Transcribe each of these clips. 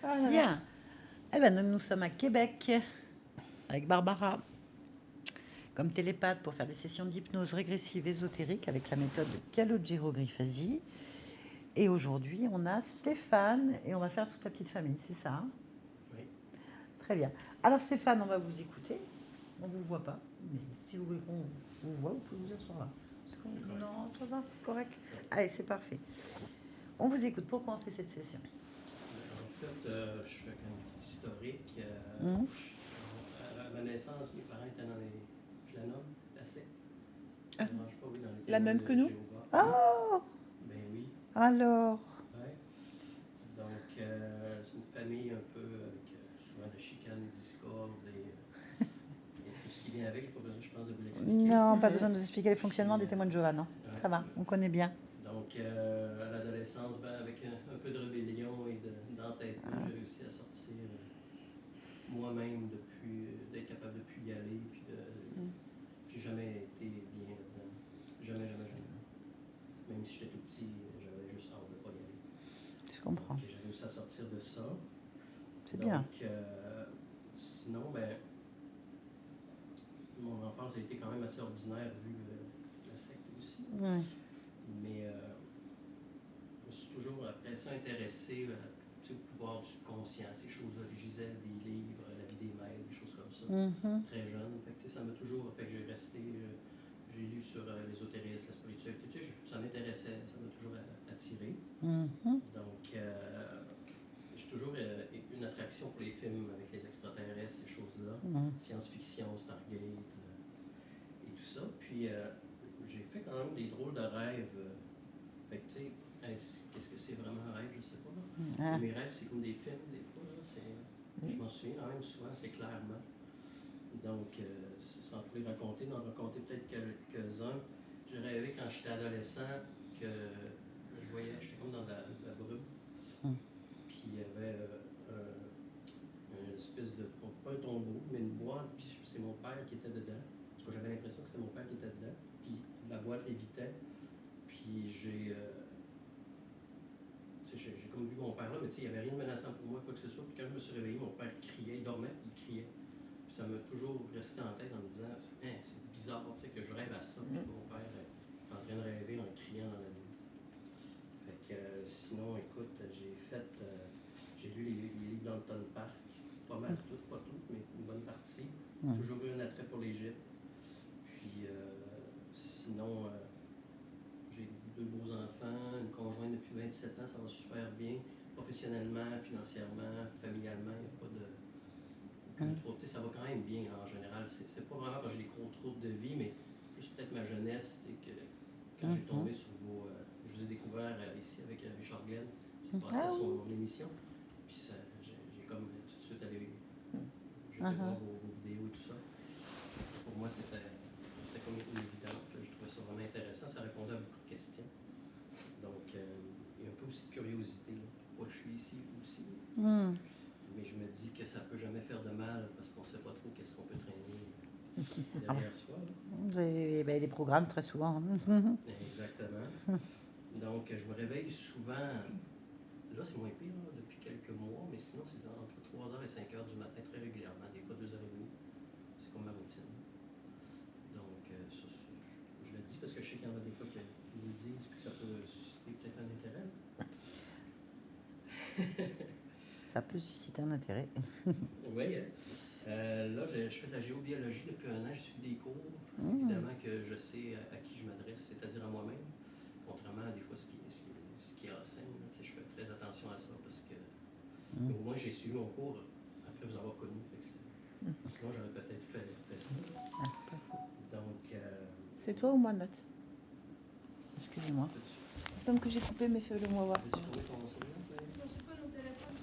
Ah là là. Bien. Eh ben, nous sommes à Québec avec Barbara comme télépathe pour faire des sessions d'hypnose régressive ésotérique avec la méthode de Calogero Griffasi. Et aujourd'hui, on a Stéphane et on va faire toute la petite famille, c'est ça, hein? Oui. Très bien. Alors Stéphane, on va vous écouter. On ne vous voit pas, mais si vous voulez qu'on vous voit, vous pouvez vous asseoir là. C'est correct. Non, ça va, c'est correct. Ouais. Allez, c'est parfait. On vous écoute. Pourquoi on fait cette session? En fait, je fais un petit historique. Mhm. À ma naissance, mes parents étaient dans les. Je la nomme, la secte. Ça Ah, ne dérange pas, oui, dans les la témoins même que de nous? Jéhovah. Oh, Ben oui. alors. Ouais. Donc, c'est une famille un peu avec souvent de chicanes et discordes et tout ce qui vient avec. Je n'ai pas besoin, je pense, de vous l'expliquer. Non, pas besoin de nous expliquer le fonctionnement Puis, des témoins de Jéhovah, non. ouais. Ça va, on connaît bien. Donc, à l'adolescence, ben, avec un peu de rébellion et d'entêtement, j'ai réussi à sortir moi-même d'être capable de plus y aller. Puis j'ai jamais été bien là-dedans. Jamais, jamais, jamais. Même si j'étais tout petit, j'avais juste hâte de ne pas y aller. Je comprends. Donc, j'ai réussi à sortir de ça. C'est Donc, bien. sinon, ben, mon enfance a été quand même assez ordinaire vu la secte aussi. Ouais. Mais je me suis toujours après ça intéressé au pouvoir du subconscient, ces choses-là. Je lisais des livres, La vie des maîtres, des choses comme ça, Mhm. très jeune. Fait que, ça m'a toujours fait que j'ai resté. J'ai lu sur l'ésotérisme, la spiritualité, ça m'intéressait, ça m'a toujours attiré. Mhm. Donc, j'ai toujours une attraction pour les films avec les extraterrestres, ces choses-là, Mhm. science-fiction, Stargate et tout ça. Puis, j'ai fait quand même des drôles de rêves. Fait que, tu sais, qu'est-ce que c'est vraiment un rêve, je sais pas. Ah. Mes rêves, c'est comme des films, des fois. Là, je m'en souviens quand même souvent, c'est clairement. Donc, sans vous les raconter, d'en raconter peut-être quelques-uns. J'ai rêvé quand j'étais adolescent que je voyais, j'étais comme dans la brume. Puis il y avait une espèce de, pas un tombeau, mais une boîte, puis c'est mon père qui était dedans. Parce que j'avais l'impression que c'était mon père qui était dedans. Puis la boîte lévitait. Puis j'ai comme vu mon père là, mais il n'y avait rien de menaçant pour moi, quoi que ce soit. Puis quand je me suis réveillé, mon père criait, il dormait, il criait. Puis ça m'a toujours resté en tête en me disant, c'est bizarre que je rêve à ça, puis que mon père est en train de rêver en criant dans la nuit. Fait que sinon, écoute, j'ai lu les livres d'Anton Park, pas mal toutes, pas toutes, mais une bonne partie. Toujours eu un attrait pour l'Égypte. Puis sinon, j'ai deux beaux enfants, une conjointe depuis 27 ans, ça va super bien. Professionnellement, financièrement, familialement, il n'y a pas de aucun trouble. Ça va quand même bien en général. C'était pas vraiment quand j'ai des gros troubles de vie, mais plus peut-être ma jeunesse, que quand j'ai tombé sur vos. Je vous ai découvert ici avec Richard Glenn, qui passait Ah oui. son émission. Puis j'ai comme tout de suite allé. J'ai été voir vos vidéos et tout ça. Pour moi, c'était comme une évidence. Je trouvais ça vraiment intéressant. Ça répondait à beaucoup de questions. Donc, il y a un peu aussi de curiosité. Là. Pourquoi je suis ici aussi. Mais je me dis que ça peut jamais faire de mal parce qu'on ne sait pas trop qu'est-ce qu'on peut traîner derrière soi. Vous avez des programmes très souvent. Exactement. Donc, je me réveille souvent. Là, c'est moins pire là, depuis quelques mois, mais sinon, c'est entre 3h et 5h du matin très régulièrement, des fois 2h30. C'est comme ma routine. Donc, ça, je le dis parce que je sais qu'il y en a des fois qui nous le disent et que ça peut susciter peut-être un intérêt. Ça peut susciter un intérêt. Oui, hein? Là, je fais de la géobiologie depuis un an. J'ai suivi des cours. Évidemment que je sais à qui je m'adresse, c'est-à-dire à moi-même. Contrairement à des fois ce qui enseigne. Je fais très attention à ça parce que au moins j'ai suivi mon cours après vous avoir connu. Sinon, j'aurais peut-être fait ça. Donc. C'est toi ou moi, Note? Excusez-moi. Il me semble que j'ai coupé, mais fais-le moi voir. As-tu trouvé ton cellulaire? Non, c'est pas mon téléphone.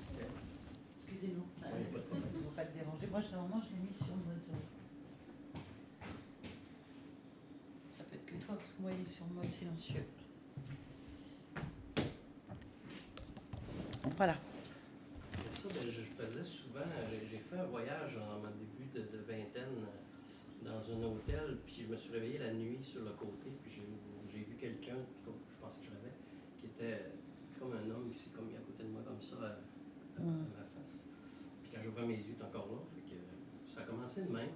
Excusez-nous. Oui, pas de problème. Il ne faut pas le déranger. Moi, normalement, je l'ai mis sur mode. Ça peut être que toi, parce que moi, il est sur mode silencieux. Voilà. Et ça, ben, je faisais souvent. J'ai fait un voyage en mon début de vingtaine dans un hôtel, puis je me suis réveillé la nuit sur le côté, puis j'ai vu quelqu'un, je pensais que je rêvais, qui était comme un homme qui s'est comme mis à côté de moi comme ça, à ma est encore là. Fait que ça a commencé de même.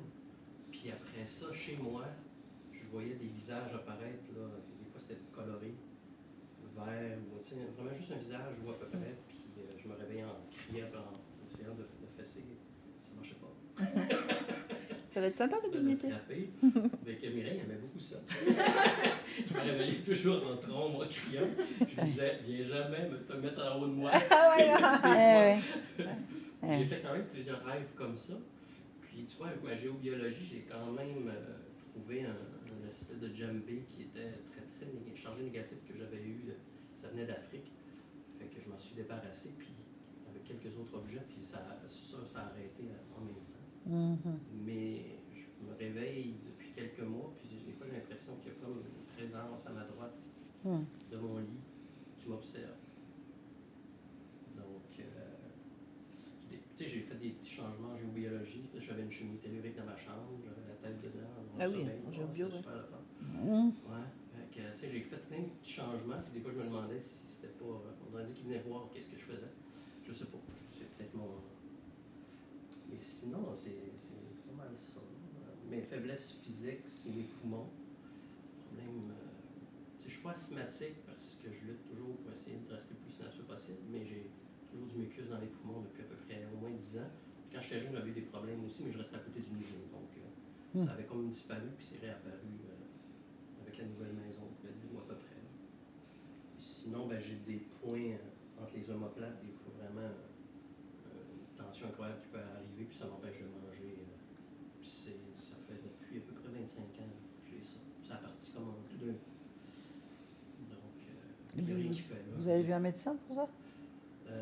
Puis après ça, chez moi, je voyais des visages apparaître. Là. Des fois, c'était coloré, vert, ou vraiment juste un visage ou à peu près. Puis je me réveillais en criant, en essayant de fesser. Ça marchait pas. Ça va être sympa votre Ça m'a humilité. frappé. Avec Mireille, elle aimait beaucoup ça. Je me réveillais toujours en trombe, en criant. Je lui disais, viens jamais te mettre en haut de moi. Ah ouais, Ouais, ouais. J'ai fait quand même plusieurs rêves comme ça. Puis tu vois, avec ma géobiologie, j'ai quand même trouvé une espèce de djembé qui était très chargé négatif que j'avais eu. Ça venait d'Afrique. Fait que je m'en suis débarrassé, puis avec quelques autres objets, puis ça a arrêté en même temps. Mhm. Mais je me réveille depuis quelques mois, puis des fois j'ai l'impression qu'il y a comme une présence à ma droite Mhm. de mon lit qui m'observe. Donc, j'ai fait des petits changements en géobiologie. J'avais une cheminée tellurique dans ma chambre, j'avais la tête dedans, mon Ah oui, sommeil. en géobio, C'était ouais. super le fun. Mhm. Ouais, j'ai fait plein de petits changements, puis des fois je me demandais si c'était pas. On aurait dit qu'ils venaient voir qu'est-ce que je faisais. Je sais pas. C'est peut-être mon. Mais sinon, c'est pas mal ça. Mes faiblesses physiques, c'est mes poumons. Problème. Je suis pas asthmatique parce que je lutte toujours pour essayer de rester le plus silencieux possible, mais j'ai toujours du mucus dans les poumons depuis à peu près au moins 10 ans. Puis quand j'étais jeune, j'avais eu des problèmes aussi, mais je restais à côté du niveau. Donc, ça avait comme disparu, puis c'est réapparu avec la nouvelle maison, on pourrait dire, ou à peu près. Sinon, j'ai des points entre les omoplates, des fois vraiment une tension incroyable qui peut arriver, puis ça m'empêche de manger. Puis ça fait depuis à peu près 25 ans que j'ai ça. Ça a parti comme tout d'un coup. Donc, il n'y a rien qui fait. Là, Vous avez vu un médecin pour ça?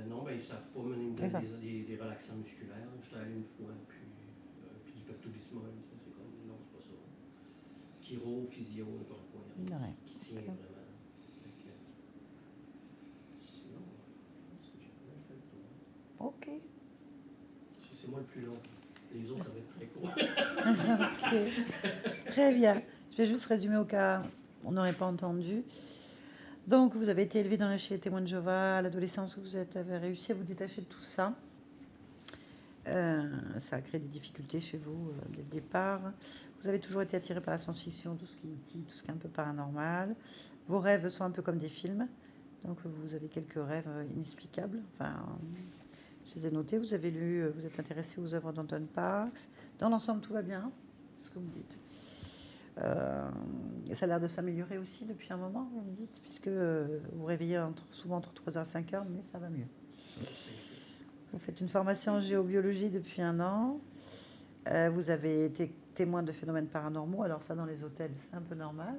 non, ils ne savent pas me donner des relaxants musculaires. J'étais allé une fois, puis du pepto-bismol. C'est comme, non, c'est pas ça. Chiro, physio, n'importe quoi. Il y a rien qui tient vraiment. Fait que, sinon, je pense que j'ai pas mal fait le tour. Ok. C'est moi le plus long. Les autres, ça va être très court. Ok. Très bien. Je vais juste résumer au cas où on n'aurait pas entendu. Donc, vous avez été élevé dans la chez les témoins de Jéhovah. À l'adolescence, vous avez réussi à vous détacher de tout ça. Ça a créé des difficultés chez vous dès le départ. Vous avez toujours été attiré par la science-fiction, tout ce qui est E.T., tout ce qui est un peu paranormal. Vos rêves sont un peu comme des films. Donc, vous avez quelques rêves inexplicables. Enfin, je les ai notés. Vous avez lu, vous êtes intéressé aux œuvres d'Anton Parks. Dans l'ensemble, tout va bien, ce que vous dites. Ça a l'air de s'améliorer aussi depuis un moment, vous me dites, puisque vous vous réveillez souvent entre 3h et 5h, mais ça va mieux. Vous faites une formation en géobiologie depuis 1 an. Vous avez été témoin de phénomènes paranormaux. Alors ça, dans les hôtels, c'est un peu normal.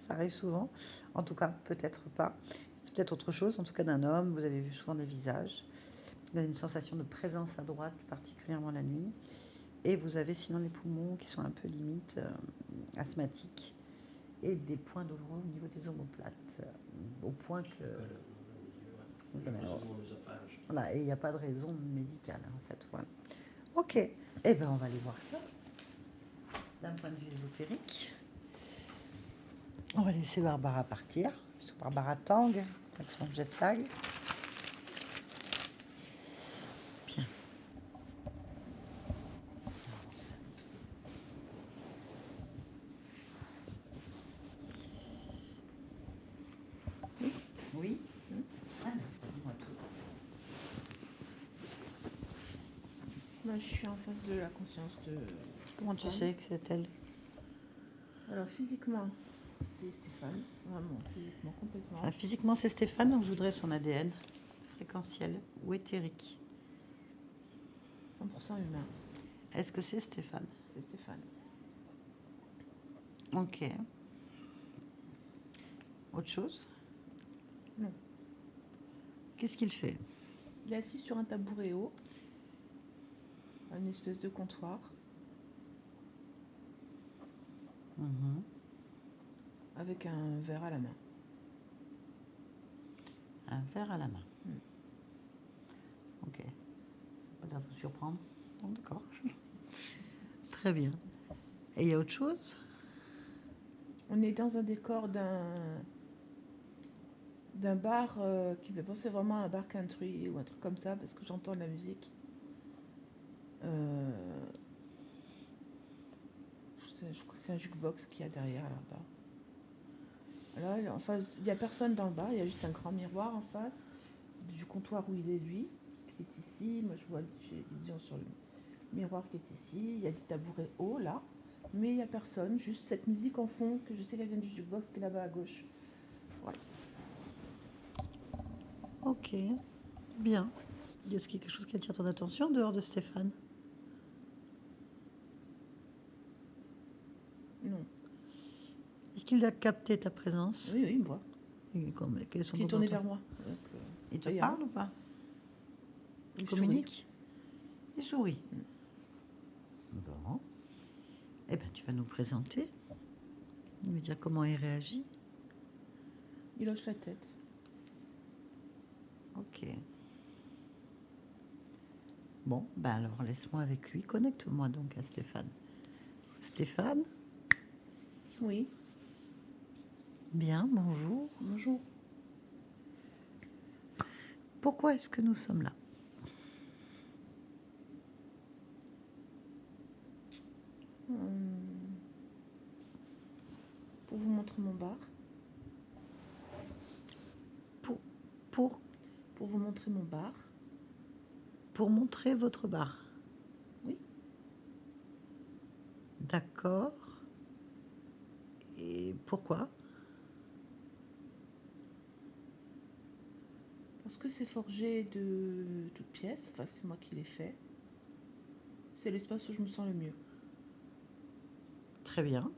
Ça arrive souvent. En tout cas, peut-être pas. C'est peut-être autre chose. En tout cas, d'un homme, vous avez vu souvent des visages. Vous avez une sensation de présence à droite, particulièrement la nuit. Et vous avez sinon les poumons qui sont un peu limite asthmatiques et des points douloureux au niveau des omoplates. Au point que... Voilà, et il n'y a pas de raison médicale, en fait. Voilà. Ok, eh bien, on va aller voir ça. D'un point de vue ésotérique, on va laisser Barbara partir, parce que Barbara tangue avec son jet lag. Bien. Oui. Ah, dis-moi tout. Moi, je suis en face de la conscience de... Comment tu sais que c'est elle? Alors, physiquement, c'est Stéphane. Vraiment, physiquement, complètement. Enfin, physiquement, c'est Stéphane, donc je voudrais son ADN fréquentiel ou éthérique. 100% humain. Est-ce que c'est Stéphane? C'est Stéphane. Ok. Autre chose? Non. Qu'est-ce qu'il fait? Il est assis sur un tabouret haut, une espèce de comptoir, avec un verre à la main. Un verre à la main. Ok. Ça n'a pas l'air de vous surprendre. Bon, d'accord. Très bien. Et il y a autre chose? On est dans un décor d'un bar qui me fait penser vraiment à un bar country ou un truc comme ça, parce que j'entends la musique. Je crois que c'est un jukebox qu'il y a derrière là-bas. Là, en face, il n'y a personne dans le bar, il y a juste un grand miroir en face du comptoir où il est lui, qui est ici. Moi, j'ai vision sur le miroir qui est ici. Il y a des tabourets hauts là, mais il n'y a personne. Juste cette musique en fond que je sais qu'elle vient du jukebox qui est là-bas à gauche. Voilà. Ok, bien. Est-ce qu'il y a quelque chose qui attire ton attention en dehors de Stéphane? Non. Est-ce qu'il a capté ta présence? Oui, il me voit. Quel est son Qui est tourné comportement? vers moi. Donc, Il te rien. parle ou pas? Il Communique? Il sourit. Mm. Bon. Eh bien, tu vas nous présenter. Nous dire comment il réagit. Il hoche la tête. Ok. Bon, ben alors laisse-moi avec lui. Connecte-moi donc à Stéphane. Stéphane, Oui, bien, bonjour. bonjour. Pourquoi est-ce que nous sommes là? Pour vous montrer mon bar. Pour Pour vous montrer mon bar. Pour montrer votre bar. Oui. D'accord. Et pourquoi? Parce que c'est forgé de toutes pièces. Enfin, c'est moi qui l'ai fait. C'est l'espace où je me sens le mieux. Très bien.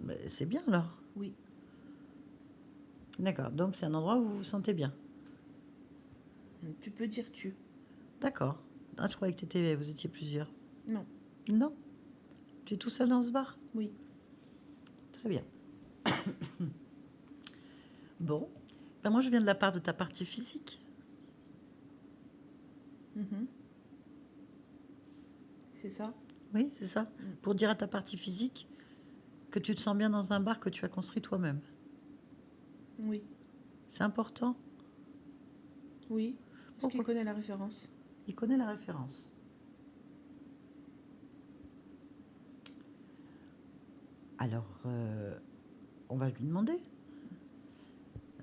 Mais c'est bien alors. Oui. D'accord. Donc c'est un endroit où vous vous sentez bien. Tu peux dire tu. D'accord. Ah, je croyais que vous étiez plusieurs. Non. Non. Tu es tout seul dans ce bar? Oui. Très bien. Bon. Ben moi, je viens de la part de ta partie physique. Mhm. C'est ça. Oui, c'est ça. Pour dire à ta partie physique que tu te sens bien dans un bar que tu as construit toi-même. Oui. C'est important. Oui. Parce Pourquoi? qu'il connaît la référence. Il connaît la référence. Alors, on va lui demander.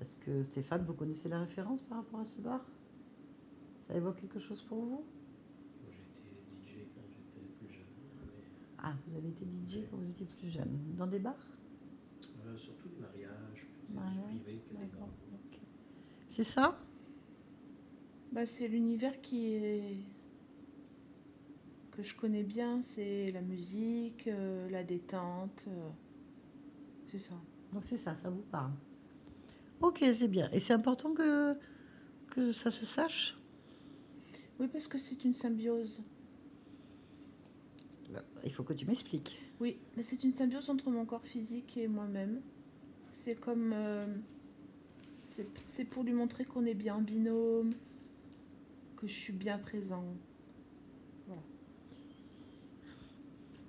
Est-ce que Stéphane, vous connaissez la référence par rapport à ce bar? Ça évoque quelque chose pour vous? Moi, j'ai été DJ quand j'étais plus jeune. Mais, Ah, vous avez été DJ quand vous étiez plus jeune. Dans des bars? surtout des mariages, plus Ouais, privé que des d'accord. bars. Ok. C'est ça? Bah, c'est l'univers que je connais bien. C'est la musique, la détente. C'est ça. Donc c'est ça, ça vous parle. Ok, c'est bien. Et c'est important que ça se sache? Oui, parce que c'est une symbiose. Il faut que tu m'expliques. Oui, mais c'est une symbiose entre mon corps physique et moi-même. C'est comme... c'est pour lui montrer qu'on est bien en binôme, que je suis bien présent. Voilà.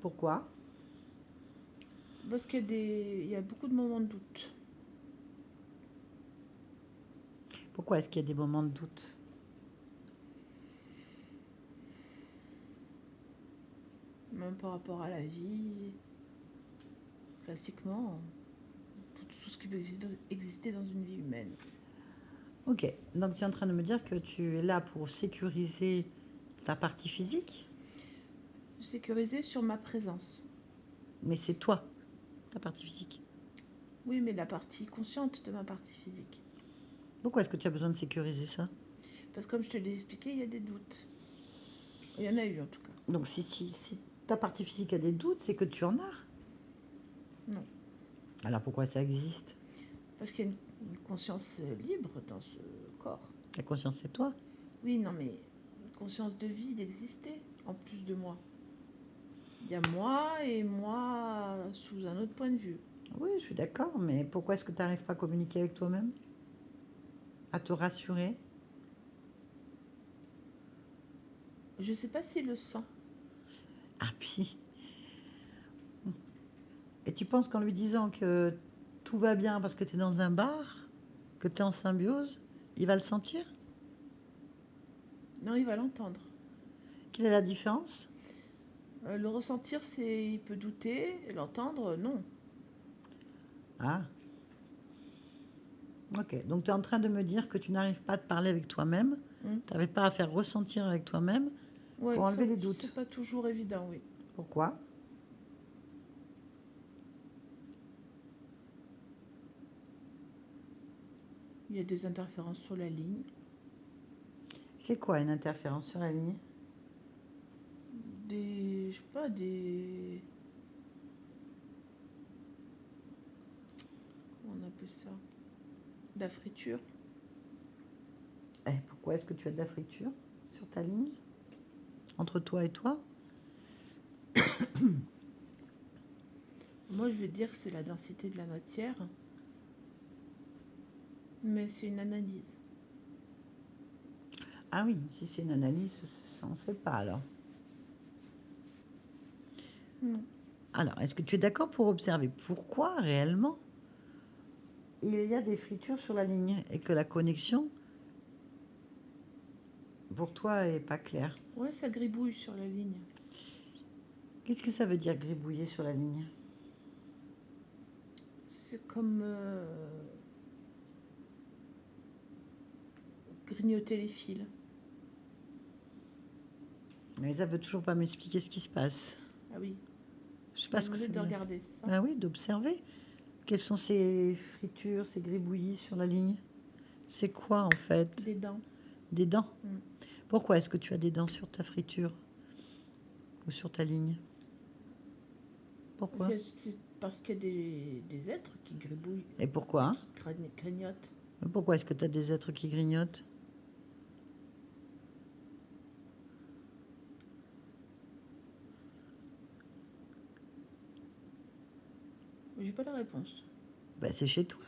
Pourquoi? Parce il y a beaucoup de moments de doute. Pourquoi est-ce qu'il y a des moments de doute? Même par rapport à la vie, classiquement, tout ce qui peut exister dans une vie humaine. Ok, donc tu es en train de me dire que tu es là pour sécuriser ta partie physique, Sécurisé sur ma présence. mais c'est toi, ta partie physique. Oui, mais la partie consciente de ma partie physique. Pourquoi est-ce que tu as besoin de sécuriser ça? Parce que comme je te l'ai expliqué, il y a des doutes. Il y en a eu en tout cas. Donc si ta partie physique a des doutes, c'est que tu en as. Non. Alors pourquoi ça existe? Parce qu'il y a une conscience libre dans ce corps. La conscience, c'est toi. Oui, non, mais une conscience de vie, d'exister, en plus de moi. Il y a moi et moi sous un autre point de vue. Oui, je suis d'accord, mais pourquoi est-ce que tu n'arrives pas à communiquer avec toi-même? À te rassurer? Je ne sais pas s'il le sent. Ah puis, et tu penses qu'en lui disant que tout va bien parce que tu es dans un bar, que tu es en symbiose, il va le sentir? Non, il va l'entendre. Quelle est la différence? Le ressentir, c'est il peut douter, et l'entendre, non. Ah, ok. Donc tu es en train de me dire que tu n'arrives pas à te parler avec toi-même, Hmm. tu n'arrives pas à faire ressentir avec toi-même Ouais, pour enlever ça, les doutes. c'est pas toujours évident, oui. Pourquoi? Il y a des interférences sur la ligne, C'est quoi une interférence sur la ligne? des, je sais pas, des, comment on appelle ça? De la friture. Pourquoi est-ce que tu as de la friture sur ta ligne? Entre toi et toi? Moi, je vais dire que c'est la densité de la matière, mais c'est une analyse. Ah oui, si c'est une analyse, on ne sait pas alors. Non. Alors, est-ce que tu es d'accord pour observer pourquoi réellement il y a des fritures sur la ligne et que la connexion, pour toi, est pas claire? Ouais, ça gribouille sur la ligne. Qu'est-ce que ça veut dire gribouiller sur la ligne? C'est comme grignoter les fils. Mais ça veut toujours pas m'expliquer ce qui se passe. Ah oui, Je sais tu pas m'as ce que demandé ça de veut dire. regarder, c'est ça? Ben oui, d'observer. Quelles sont ces fritures, ces gribouillis sur la ligne? C'est quoi en fait? Des dents. Des dents? Mm. Pourquoi est-ce que tu as des dents sur ta friture ou sur ta ligne? Pourquoi? C'est parce qu'il y a des êtres qui gribouillent, Et pourquoi? qui grignotent. Mais pourquoi est-ce que tu as des êtres qui grignotent? J'ai pas la réponse. Ben, c'est chez toi.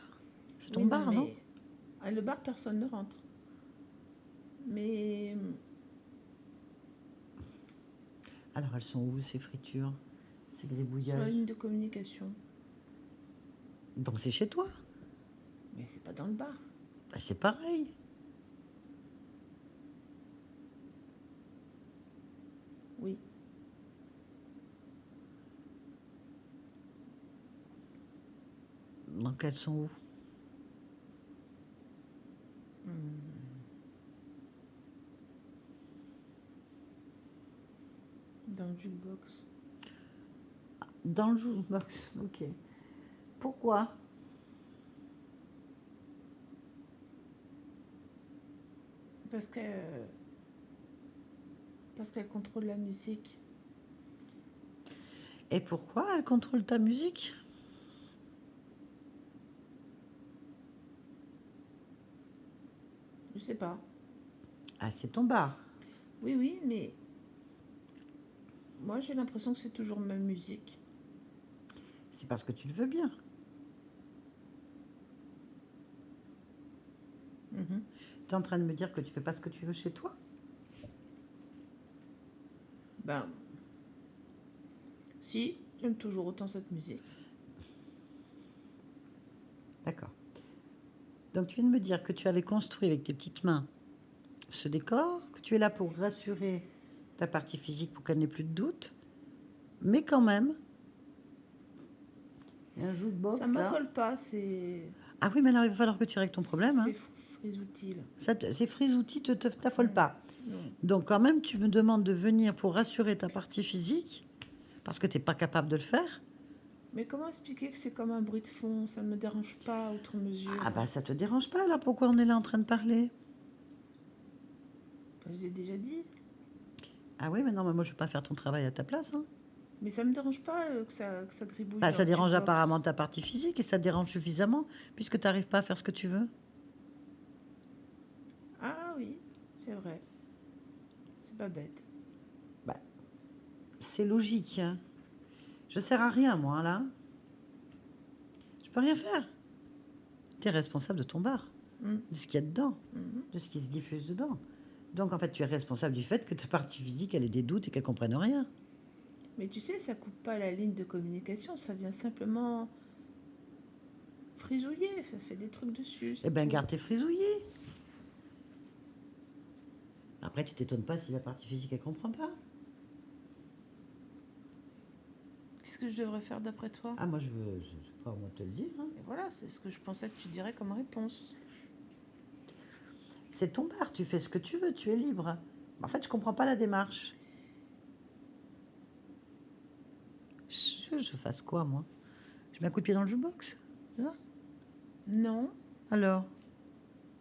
C'est ton Oui, non, bar, non? mais à le bar, personne ne rentre. Mais Alors elles sont où ces fritures? Ces sur la gribouillages? ligne de communication. Donc c'est chez toi? Mais c'est pas dans le bar. Ben, c'est pareil. Oui. Donc elles sont où? Dans le jukebox. Dans le jukebox, ok. Pourquoi? Parce que parce qu'elle contrôle la musique. Et pourquoi elle contrôle ta musique? Je sais pas. Ah, c'est ton bar. Oui, oui, mais moi j'ai l'impression que c'est toujours ma musique. C'est parce que tu le veux bien. Mhm. Tu es en train de me dire que tu fais pas ce que tu veux chez toi? Ben, si, j'aime toujours autant cette musique. D'accord. Donc tu viens de me dire que tu avais construit avec tes petites mains ce décor, que tu es là pour rassurer ta partie physique pour qu'elle n'ait plus de doute, mais quand même, il y a un jukebox Ça là. m'affole pas, c'est Ah oui, mais alors il va falloir que tu règles ton problème. Hein. c'est frisoutil. Ces frisoutis ne t'affolent pas. Non. Donc quand même, tu me demandes de venir pour rassurer ta partie physique, parce que tu n'es pas capable de le faire. Mais comment expliquer que c'est comme un bruit de fond? Ça ne me dérange pas outre mesure. Ah bah ça te dérange pas là, pourquoi on est là en train de parler? Ben, je l'ai déjà dit. Ah oui, mais non, mais moi je ne vais pas faire ton travail à ta place. Hein. Mais ça me dérange pas que ça gribouille Bah, dans ça le dérange jukebox. apparemment ta partie physique et ça te dérange suffisamment puisque tu n'arrives pas à faire ce que tu veux. Ah oui, c'est vrai. C'est pas bête. Bah, c'est logique. Hein. Je sers à rien, moi, là. Je peux rien faire. Tu es responsable de ton bar, Mm. de ce qu'il y a dedans, Mhm. de ce qui se diffuse dedans. Donc, en fait, tu es responsable du fait que ta partie physique, elle ait des doutes et qu'elle comprenne rien. Mais tu sais, ça coupe pas la ligne de communication, ça vient simplement frisouiller, ça fait des trucs dessus. Eh ben, tout. garde tes frisouillis. Après, tu t'étonnes pas si la partie physique, elle comprend pas. que je devrais faire d'après toi? Ah, moi, c'est pas à moi de te le dire. Hein. Et voilà, c'est ce que je pensais que tu dirais comme réponse. C'est ton bar, tu fais ce que tu veux, tu es libre. En fait, je comprends pas la démarche. Je fasse quoi, moi? Je mets un coup de pied dans le jukebox? C'est ça? Non, Alors?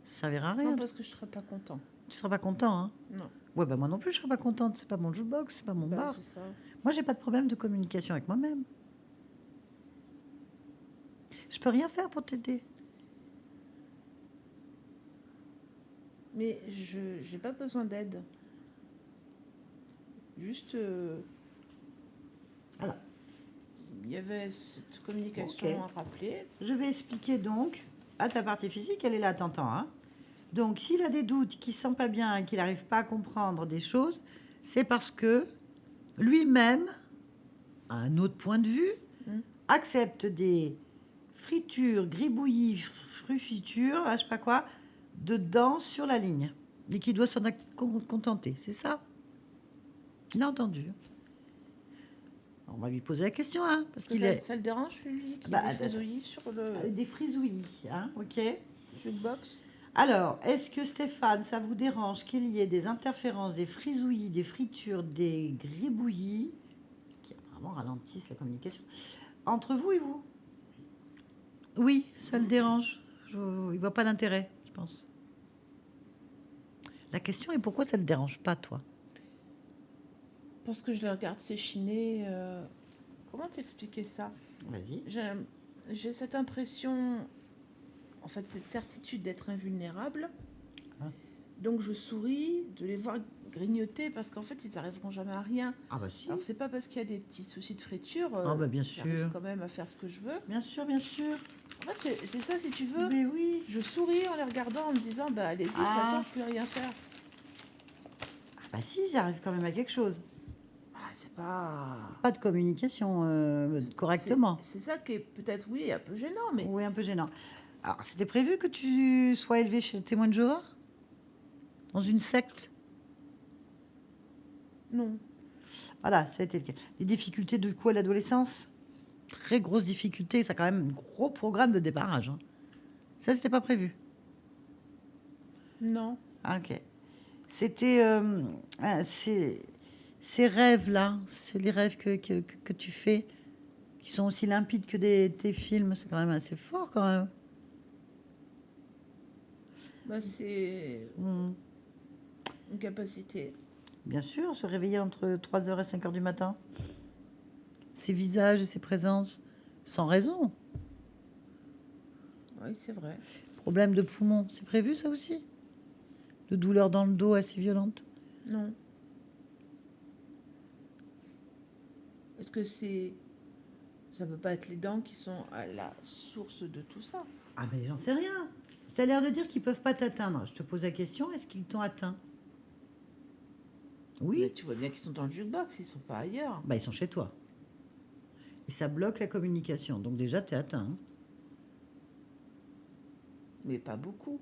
Ça servira à non, rien. parce que je serais pas content. Tu seras pas content, hein? Non, Ouais, bah moi non plus, je serais pas contente. C'est pas mon jukebox, c'est pas mon bah, bar. c'est ça. Moi, j'ai pas de problème de communication avec moi-même. Je peux rien faire pour t'aider. Mais je j'ai pas besoin d'aide. Juste, Alors, il y avait cette communication Ok. à rappeler. je vais expliquer donc à ta partie physique, elle est là, t'entends, hein? Donc, s'il a des doutes, qu'il ne se sent pas bien, qu'il n'arrive pas à comprendre des choses, c'est parce que lui-même, à un autre point de vue, Hmm. accepte des fritures, gribouillis, frufitures, là, je sais pas quoi, dedans sur la ligne. Et qu'il doit s'en contenter, c'est ça? Il a entendu. On va lui poser la question, hein, parce qu'il est Ça le dérange, lui, qu'il y Bah, ait des frisouillis sur le des frisouillis, hein, ok. jukebox? Alors, est-ce que Stéphane, ça vous dérange qu'il y ait des interférences, des frisouillis, des fritures, des gribouillis, qui apparemment ralentissent la communication, entre vous et vous? Oui, ça le dérange. Il ne voit pas d'intérêt, je pense. La question est pourquoi ça ne te dérange pas, toi? Parce que je les regarde s'échiner. Comment t'expliquer ça? Vas-y. J'ai cette impression, en fait, cette certitude d'être invulnérable. Ah. Donc je souris de les voir grignoter parce qu'en fait, ils n'arriveront jamais à rien. Ah bah si. Alors c'est pas parce qu'il y a des petits soucis de friture, Ah bah bien j'arrive sûr. quand même à faire ce que je veux. Bien sûr, bien sûr. En fait, c'est ça, si tu veux. Mais oui. Je souris en les regardant, en me disant, bah allez-y, de toute Ah. façon, je peux rien faire. Ah bah si, ils arrivent quand même à quelque chose. Ah, c'est pas. Pas de communication correctement. C'est ça qui est peut-être, oui, un peu gênant, mais Oui, un peu gênant. Alors, c'était prévu que tu sois élevé chez le témoin de Jéhovah? Dans une secte? non. Voilà, ça a été le cas. Des difficultés de coup à l'adolescence? Très grosses difficultés, ça a quand même un gros programme de débarrage. Hein. Ça, c'était pas prévu. Non. Ah, ok. C'était ces rêves-là, c'est les rêves que tu fais, qui sont aussi limpides que tes films, c'est quand même assez fort quand même. Bah, c'est Hmm. une capacité. Bien sûr, se réveiller entre 3h et 5h du matin. Ces visages et ces présences, sans raison. Oui, c'est vrai. Problème de poumon, c'est prévu ça aussi? De douleurs dans le dos assez violentes? Non. Est-ce que ça peut pas être les dents qui sont à la source de tout ça? Ah mais j'en sais rien. Tu as l'air de dire qu'ils peuvent pas t'atteindre. Je te pose la question, est-ce qu'ils t'ont atteint? Mais Oui. tu vois bien qu'ils sont dans le jukebox, ils sont pas ailleurs. Bah ils sont chez toi. Et ça bloque la communication. Donc déjà, tu es atteint. Hein. Mais pas beaucoup.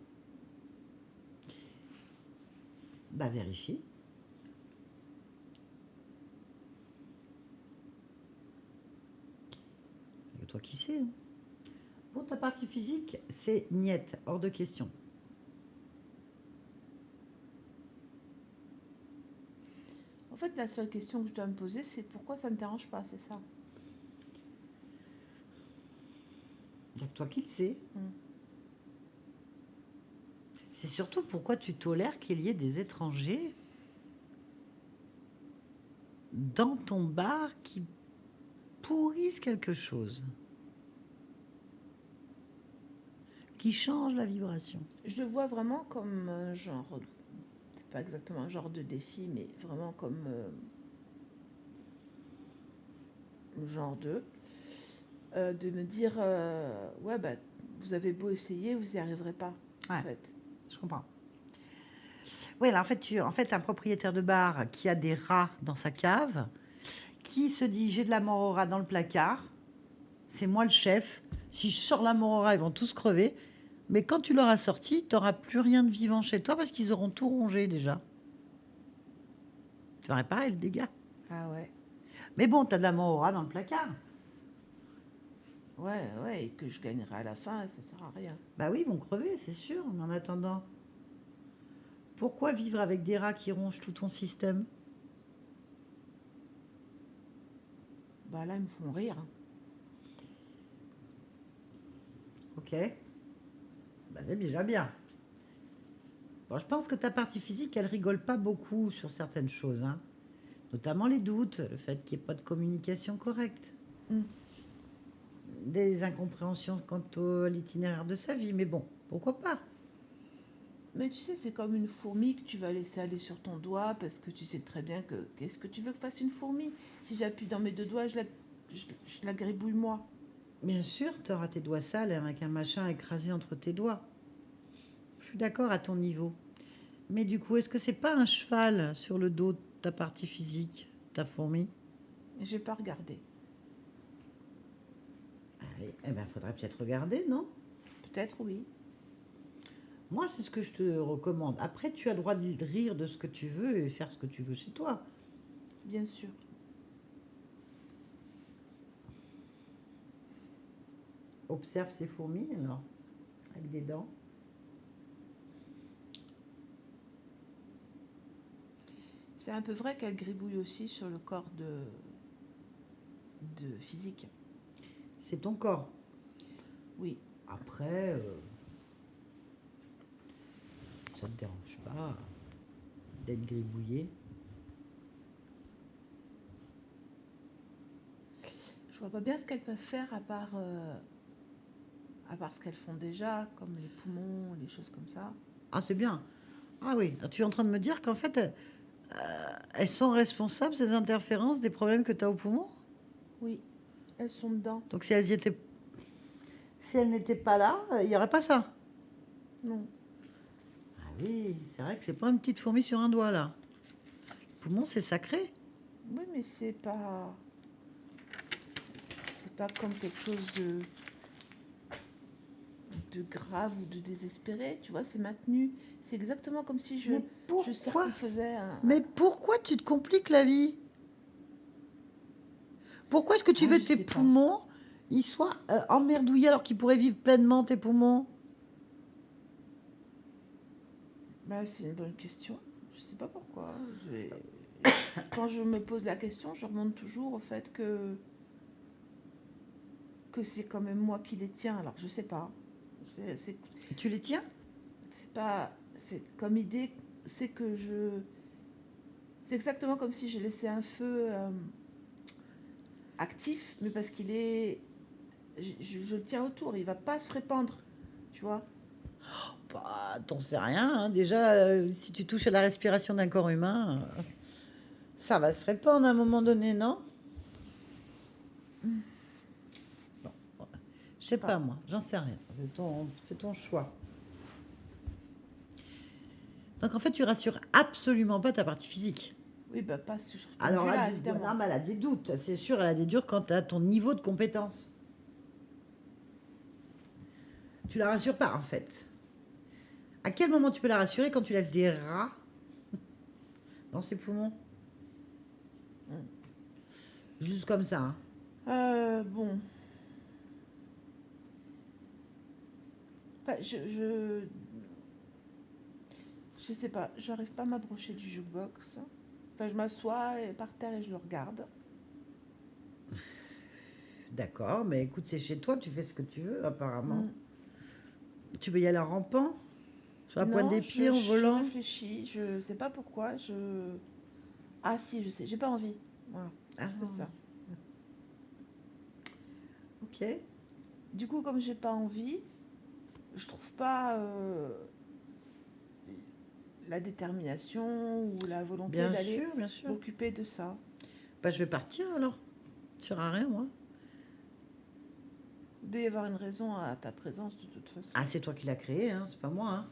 Bah vérifie. Et toi qui sais. Hein. Pour ta partie physique, c'est niette, hors de question. En fait, la seule question que je dois me poser, c'est pourquoi ça me dérange pas, c'est ça. Il n'y a que toi qui le sais. Mm. C'est surtout pourquoi tu tolères qu'il y ait des étrangers dans ton bar qui pourrissent quelque chose, qui changent la vibration. Je le vois vraiment comme un genre, c'est pas exactement un genre de défi, mais vraiment comme le genre de me dire, ouais, bah, vous avez beau essayer, vous n'y arriverez pas, en Ouais. fait. Je comprends. Oui, là, en fait, un propriétaire de bar qui a des rats dans sa cave, qui se dit j'ai de la mort aux rats dans le placard, c'est moi le chef. Si je sors la mort aux rats, ils vont tous crever. Mais quand tu leur as sorti, tu n'auras plus rien de vivant chez toi parce qu'ils auront tout rongé déjà. Ça ferait pareil le dégât. Ah ouais. Mais bon, tu as de la mort aux rats dans le placard. Ouais, et que je gagnerai à la fin, ça sert à rien. Bah oui, ils vont crever, c'est sûr, mais en attendant. Pourquoi vivre avec des rats qui rongent tout ton système? Bah là, ils me font rire. Ok, bah c'est déjà bien. Bon, je pense que ta partie physique, elle rigole pas beaucoup sur certaines choses, hein. Notamment les doutes, le fait qu'il n'y ait pas de communication correcte, Hmm. des incompréhensions quant à l'itinéraire de sa vie, mais bon, pourquoi pas? Mais tu sais, c'est comme une fourmi que tu vas laisser aller sur ton doigt parce que tu sais très bien que qu'est-ce que tu veux que fasse une fourmi? Si j'appuie dans mes deux doigts, je la gribouille moi. Bien sûr, tu auras tes doigts sales avec un machin écrasé entre tes doigts. Je suis d'accord à ton niveau. Mais du coup, est-ce que c'est pas un cheval sur le dos de ta partie physique, ta fourmi? Et j'ai pas regardé. Ah oui, eh ben, faudrait peut-être regarder, non? Peut-être oui, Moi, c'est ce que je te recommande. Après, tu as le droit de rire de ce que tu veux et faire ce que tu veux chez toi. bien sûr. Observe ces fourmis, alors, avec des dents. C'est un peu vrai qu'elle gribouille aussi sur le corps de physique. C'est ton corps. Oui, Après, ça ne te dérange pas d'être gribouillé. je vois pas bien ce qu'elles peuvent faire à part ce qu'elles font déjà, comme les poumons, les choses comme ça. Ah, c'est bien. Ah oui, tu es en train de me dire qu'en fait, elles sont responsables, ces interférences, des problèmes que tu as au poumon? Oui, elles sont dedans. Donc si elles n'étaient pas là, il n'y aurait pas ça. Non. Ah oui, c'est vrai que c'est pas une petite fourmi sur un doigt là. Le poumon, c'est sacré. Oui, mais c'est pas comme quelque chose de grave ou de désespéré. Tu vois, c'est maintenu. C'est exactement comme si Mais je pourquoi? circonfaisais Mais pourquoi tu te compliques la vie? Pourquoi est-ce que tu Ah, veux je que tes sais pas. poumons ils soient emmerdouillés alors qu'ils pourraient vivre pleinement tes poumons? Bah, c'est une bonne question. Je sais pas pourquoi. Quand je me pose la question, je remonte toujours au fait que c'est quand même moi qui les tiens. Alors, je sais pas. C'est Tu les tiens? c'est pas. C'est comme idée, c'est que je. C'est exactement comme si je laissais un feu actif, mais parce qu'il est. Je le tiens autour, il va pas se répandre. Tu vois? Bah, t'en sais rien, hein. Déjà, si tu touches à la respiration d'un corps humain, ça va se répandre à un moment donné, non? Hmm. Bon, je Je sais sais pas pas. moi, j'en sais rien. C'est ton choix. Donc en fait, tu rassures absolument pas ta partie physique. Oui, bah, pas sur ce point de Alors là, vue-là, non, évidemment. mais elle a des doutes, c'est sûr, elle a des durs quant à ton niveau de compétence. Tu la rassures pas en fait. À quel moment tu peux la rassurer quand tu laisses des rats dans ses poumons? Hmm. Juste comme ça, hein. Bon. Bah, je sais pas, j'arrive pas à m'approcher du jukebox. Enfin, je m'assois par terre et je le regarde. D'accord, mais écoute, c'est chez toi, tu fais ce que tu veux apparemment. Hmm. Tu veux y aller en rampant? Sur la pointe Non, des pieds, en je volant? réfléchis, je sais pas pourquoi, je... Ah si, je sais, j'ai pas envie. Voilà, Ah, c'est peut-être ça. ok. Du coup, comme j'ai pas envie, je trouve pas la détermination ou la volonté Bien d'aller sûr, bien sûr. m'occuper de ça. Bah, je vais partir alors. Ça sert à rien, moi. Il doit y avoir une raison à ta présence de toute façon. Ah, c'est toi qui l'as créé, hein, c'est pas moi, hein.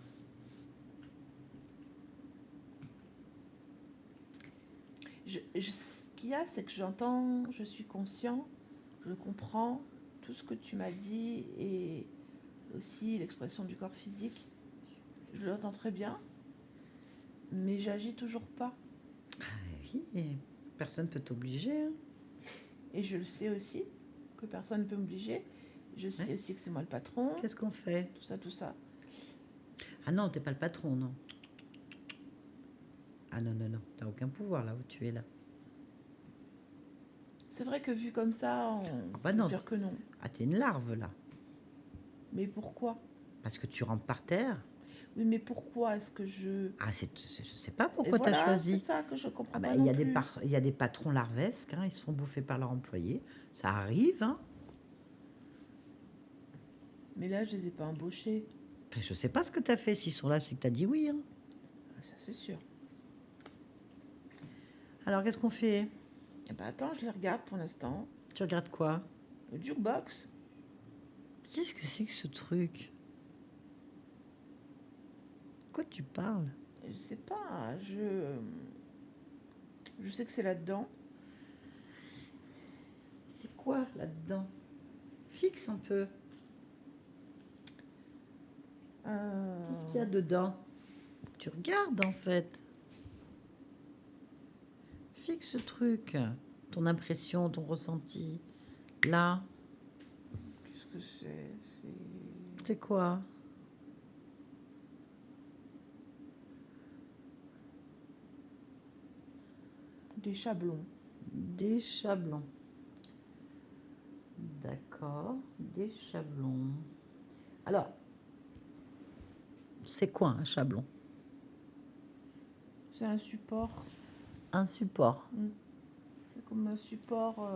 Ce qu'il y a, c'est que j'entends, je suis conscient, je comprends tout ce que tu m'as dit et aussi l'expression du corps physique. Je l'entends très bien, mais j'agis toujours pas. Ah oui, et personne peut t'obliger, hein. Et je le sais aussi que personne ne peut m'obliger. Je sais aussi que c'est moi le patron. Qu'est-ce qu'on fait? Tout ça, tout ça. Ah non, t'es pas le patron, non. Ah non, non, non, t'as aucun pouvoir là où tu es là. C'est vrai que vu comme ça, on bah peut non. dire que non. Ah, t'es une larve là. Mais pourquoi? Parce que tu rentres par terre. Oui, mais pourquoi est-ce que je... Ah, je sais pas Et pourquoi t'as voilà, choisi. c'est ça que je comprends Ah bah, pas il y non a plus. il y a des patrons larvesques, hein, ils se font bouffer par leurs employés. Ça arrive, hein. Mais là, je les ai pas embauchés. Enfin, je sais pas ce que t'as fait. S'ils sont là, c'est que t'as dit oui, hein. Ah, ça, c'est sûr. Alors, qu'est-ce qu'on fait? Eh ben, attends, je les regarde pour l'instant. Tu regardes quoi? Le jukebox. Qu'est-ce que c'est que ce truc? Quoi tu parles? Je sais pas, je sais que c'est là-dedans. C'est quoi là-dedans? Fixe un peu. Qu'est-ce qu'il y a dedans? Tu regardes en fait. Fixe ce truc. Ton impression, ton ressenti. Là, Qu'est-ce que c'est? c'est quoi? Des chablons. Des chablons. D'accord, des chablons. Alors, c'est quoi un chablon? C'est un support. Un support. C'est comme un support,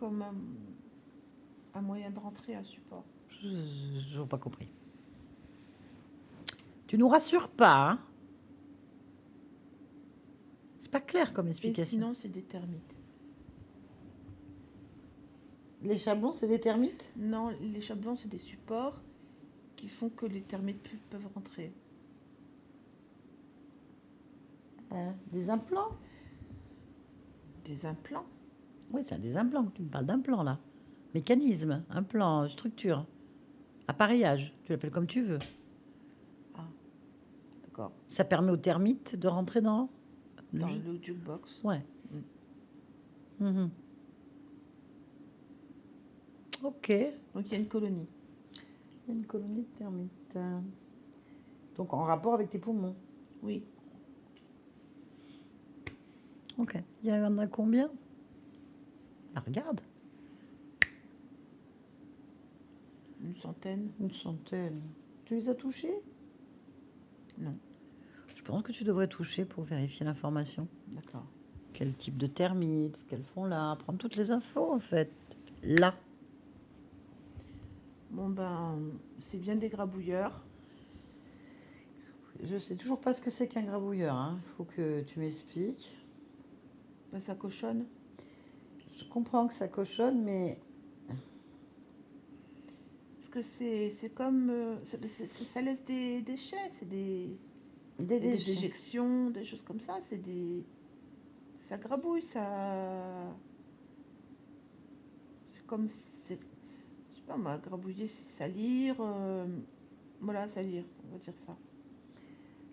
comme un moyen de rentrer, un support. Je n'ai pas compris. Tu nous rassures pas, hein? C'est pas clair comme Et explication. sinon, c'est des termites. Les chablons, c'est des termites? Non, les chablons, c'est des supports qui font que les termites peuvent rentrer. Des implants? Des implants? Oui, c'est des implants. Tu me parles d'implants là. Mécanisme, implant, structure, appareillage. Tu l'appelles comme tu veux. Ah, d'accord. Ça permet aux termites de rentrer dans Dans le jukebox. Ouais. Mhm. Ok. Donc, il y a une colonie. Il y a une colonie de termites. Donc en rapport avec tes poumons. Oui, Ok. Il y en a combien? Ah, regarde. une centaine. Une centaine. Tu les as touchés? Non, Je pense que tu devrais toucher pour vérifier l'information. d'accord. Quel type de termites, ce qu'elles font là, prendre toutes les infos en fait. Là. Bon, ben, c'est bien des grabouilleurs. Je sais toujours pas ce que c'est qu'un grabouilleur. Hein. Il faut que tu m'expliques. Ben, ça cochonne. Je comprends que ça cochonne, mais Parce que c'est comme... ça laisse des déchets, c'est des il y a des déchets. déjections, des choses comme ça. C'est des... Ça grabouille, ça... C'est comme... C'est, je sais pas moi, grabouiller, c'est salir. Voilà, salir, on va dire ça.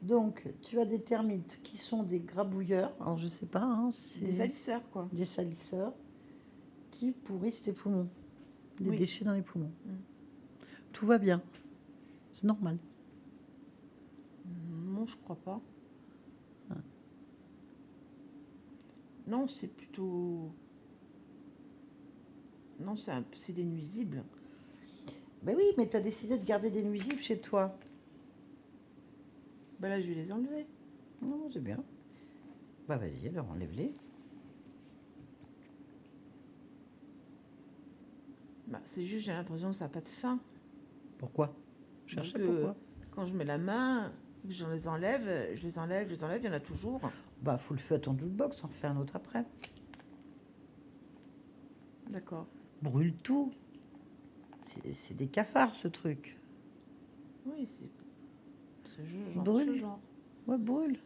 Donc, tu as des termites qui sont des grabouilleurs. Alors, je sais pas, hein, Des c'est salisseurs, quoi. des salisseurs qui pourrissent tes poumons. Des Oui. déchets dans les poumons. Mm. Tout va bien. C'est normal. Non, je crois pas. Ah. Non, c'est plutôt... Non, c'est des nuisibles. Ben oui, mais tu as décidé de garder des nuisibles chez toi. Ben là, je vais les enlever. Non, c'est bien. Bah vas-y, alors enlève-les. Bah, c'est juste, j'ai l'impression que ça n'a pas de fin. Pourquoi? Je Donc, cherchais pourquoi. quand je mets la main, que j'en les enlève, je les enlève, je les enlève, il y en a toujours. Bah, faut le feu à ton jukebox, en fait un autre après. D'accord. Brûle tout. C'est des cafards, ce truc. Oui, c'est ce Brûle. genre. Ouais, brûle.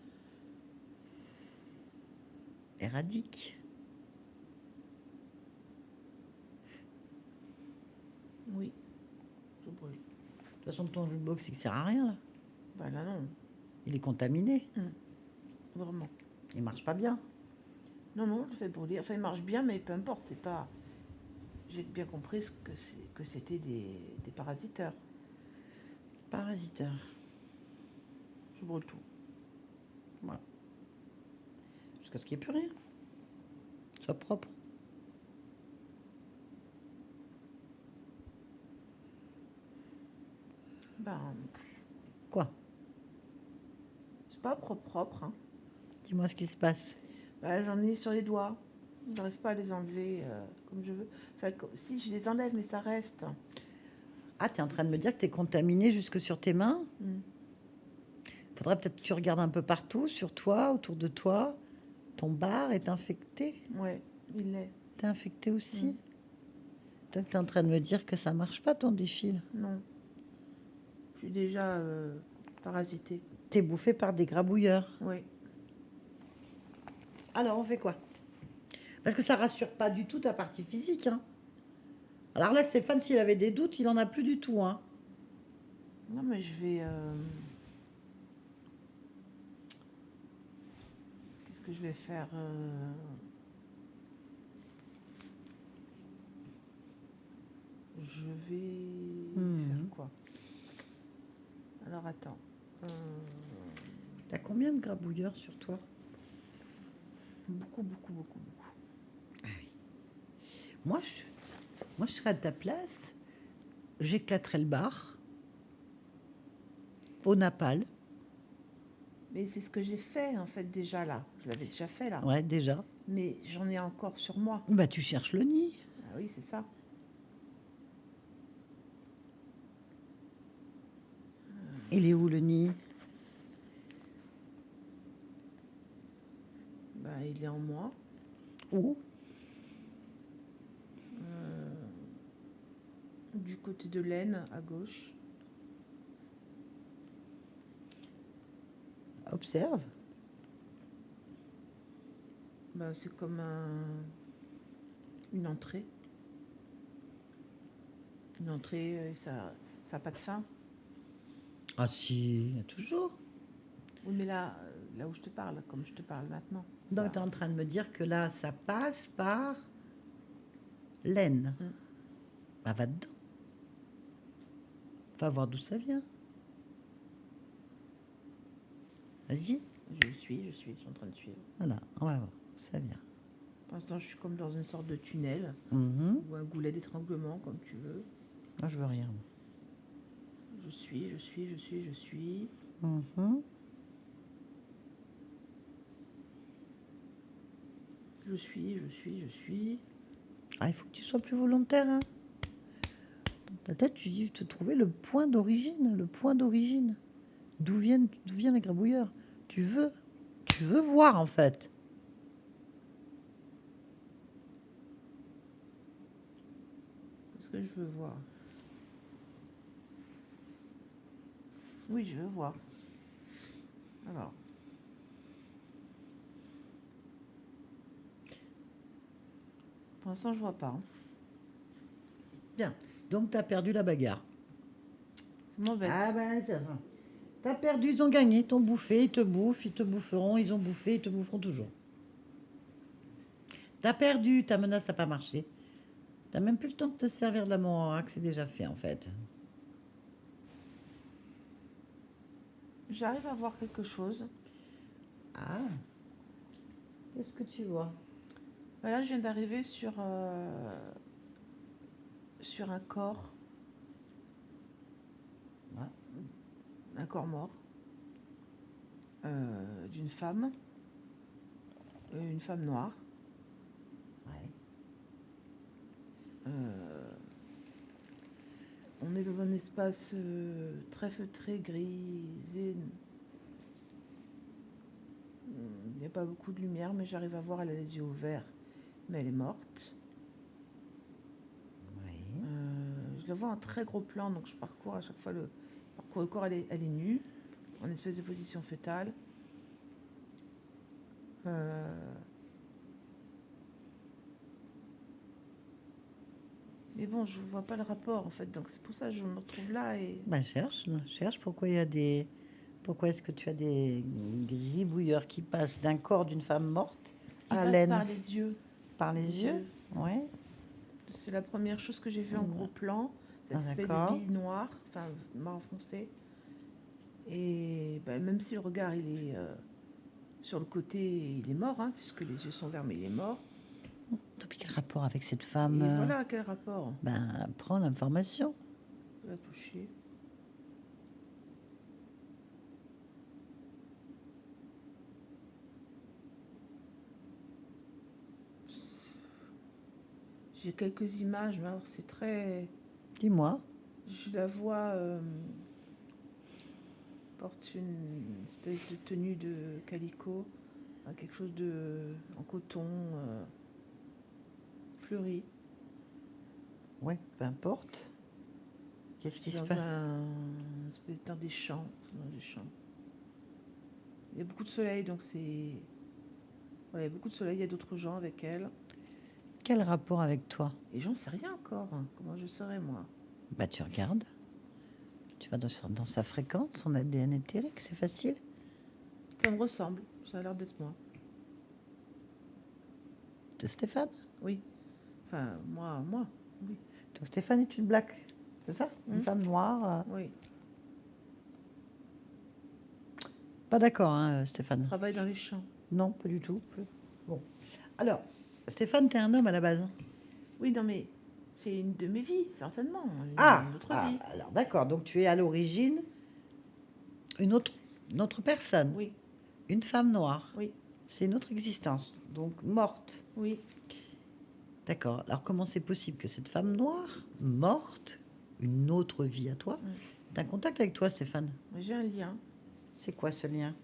Éradique. Oui, je brûle. De toute façon, ton jukebox, il sert à rien, là. Bah là, non. Il est contaminé. Vraiment. Il marche pas bien. Non, non, je le fais brûler. Enfin, il marche bien, mais peu importe, c'est pas... J'ai bien compris que c'était des parasiteurs. Parasiteur. Je brûle tout. Voilà. Jusqu'à ce qu'il n'y ait plus rien. Soit propre. Ben, Quoi? c'est pas propre, hein. Dis-moi ce qui se passe. Ben, j'en ai sur les doigts. J'arrive pas à les enlever comme je veux. Enfin, si, je les enlève, mais ça reste. Ah, tu es en train de me dire que tu es contaminé jusque sur tes mains? Hmm. Faudrait peut-être que tu regardes un peu partout, sur toi, autour de toi. Ton bar est infecté. Ouais, il l'est. T'es infecté aussi. Mm. Toi, tu es en train de me dire que ça marche pas ton défil. Non, je suis déjà parasitée. T'es bouffé par des grabouilleurs. Oui. Alors, on fait quoi? Parce que ça rassure pas du tout ta partie physique, hein. Alors là, Stéphane, s'il avait des doutes, il en a plus du tout, hein. Non, mais je vais... Qu'est-ce que je vais faire Je vais faire Mhm. quoi? Alors, attends. T'as combien de grabouilleurs sur toi? Beaucoup, beaucoup, beaucoup, beaucoup. Moi, je serais à ta place. J'éclaterais le bar au napal. Mais c'est ce que j'ai fait, en fait, déjà, là. Je l'avais déjà fait, là. Ouais, déjà. Mais j'en ai encore sur moi. Bah, tu cherches le nid. Ah oui, c'est ça. Il est où le nid? Bah, il est en moi. Où? Du côté de l'aine, à gauche. Observe. Bah, c'est comme une entrée. Une entrée, ça n'a pas de fin. Ah si, il y a toujours. Oui, mais là, là où je te parle, comme je te parle maintenant. Donc, tu es en train de me dire que là, ça passe par l'aine. Mm. Bah, va dedans. Va voir d'où ça vient. Vas-y. Je suis en train de suivre. Voilà, on va voir d'où ça vient. Pour l'instant, je suis comme dans une sorte de tunnel Mhm. ou un goulet d'étranglement, comme tu veux. Moi, je veux rien. Je suis. Mhm. Je suis. Ah, il faut que tu sois plus volontaire, hein. Dans ta tête, tu dis, je te trouvais le point d'origine, le point d'origine. D'où viennent les grabouilleurs? Tu veux voir, en fait. Qu'est-ce que je veux voir? Oui, je veux voir. Alors. Pour l'instant, je vois pas, hein. Bien. Donc, tu as perdu la bagarre. Ça m'embête. Ah ben, ça va. T'as perdu, ils ont gagné, ils t'ont bouffé, ils te bouffent, ils te boufferont, ils ont bouffé, ils te boufferont toujours. T'as perdu, ta menace n'a pas marché. T'as même plus le temps de te servir de la morac, c'est déjà fait en fait. J'arrive à voir quelque chose. Ah, qu'est-ce que tu vois? Là, je viens d'arriver sur un corps. Ouais. Un corps mort. D'une femme. Une femme noire. Ouais. On est dans un espace très feutré, grisé. Il n'y a pas beaucoup de lumière, mais j'arrive à voir, elle a les yeux ouverts. Mais elle est morte. Ouais. Je la vois en très gros plan, donc je parcours à chaque fois le parcours. Le corps, elle est nue, en espèce de position fœtale. Mais bon, je vois pas le rapport en fait, donc c'est pour ça que je me retrouve là et Ben cherche pourquoi il y a Pourquoi est-ce que tu as des gribouilleurs qui passent d'un corps d'une femme morte passe par les yeux. Par les yeux. Ouais. C'est la première chose que j'ai vue en gros plan. Cette espèce de D'accord. bille noire, enfin marron foncé. Et bah, même si le regard il est sur le côté, il est mort, hein, puisque les yeux sont verts, mais il est mort. Puis quel rapport avec cette femme Et voilà, quel rapport. Ben, prends l'information. Je vais la toucher. J'ai quelques images, mais alors c'est très... Dis-moi. Je la vois porte une espèce de tenue de calicot, quelque chose de en coton fleuri. Ouais, peu importe. Qu'est-ce qui se Dans passe? dans des champs, dans des champs. Il y a beaucoup de soleil, donc c'est... Voilà, il y a beaucoup de soleil, il y a d'autres gens avec elle. Quel rapport avec toi? Et j'en sais rien encore, hein. Comment je saurais, moi? Bah, tu regardes. Tu vas dans sa fréquence, son ADN éthérique, c'est facile. Ça me ressemble, ça a l'air d'être moi. C'est Stéphane. Oui. Enfin, moi, oui. Donc Stéphane est une black, c'est ça? Une femme noire. Oui. Pas d'accord, hein, Stéphane? Travaille dans les champs. Non, pas du tout. Bon. Alors, Stéphane, t'es un homme à la base. Oui, non, mais c'est une de mes vies, certainement. Une autre vie. Alors d'accord. Donc tu es à l'origine une autre personne. Oui, Une femme noire. oui, C'est une autre existence. Donc morte. oui. D'accord. Alors comment c'est possible que cette femme noire, morte, une autre vie à toi, t'as un contact avec toi, Stéphane? J'ai un lien. C'est quoi ce lien?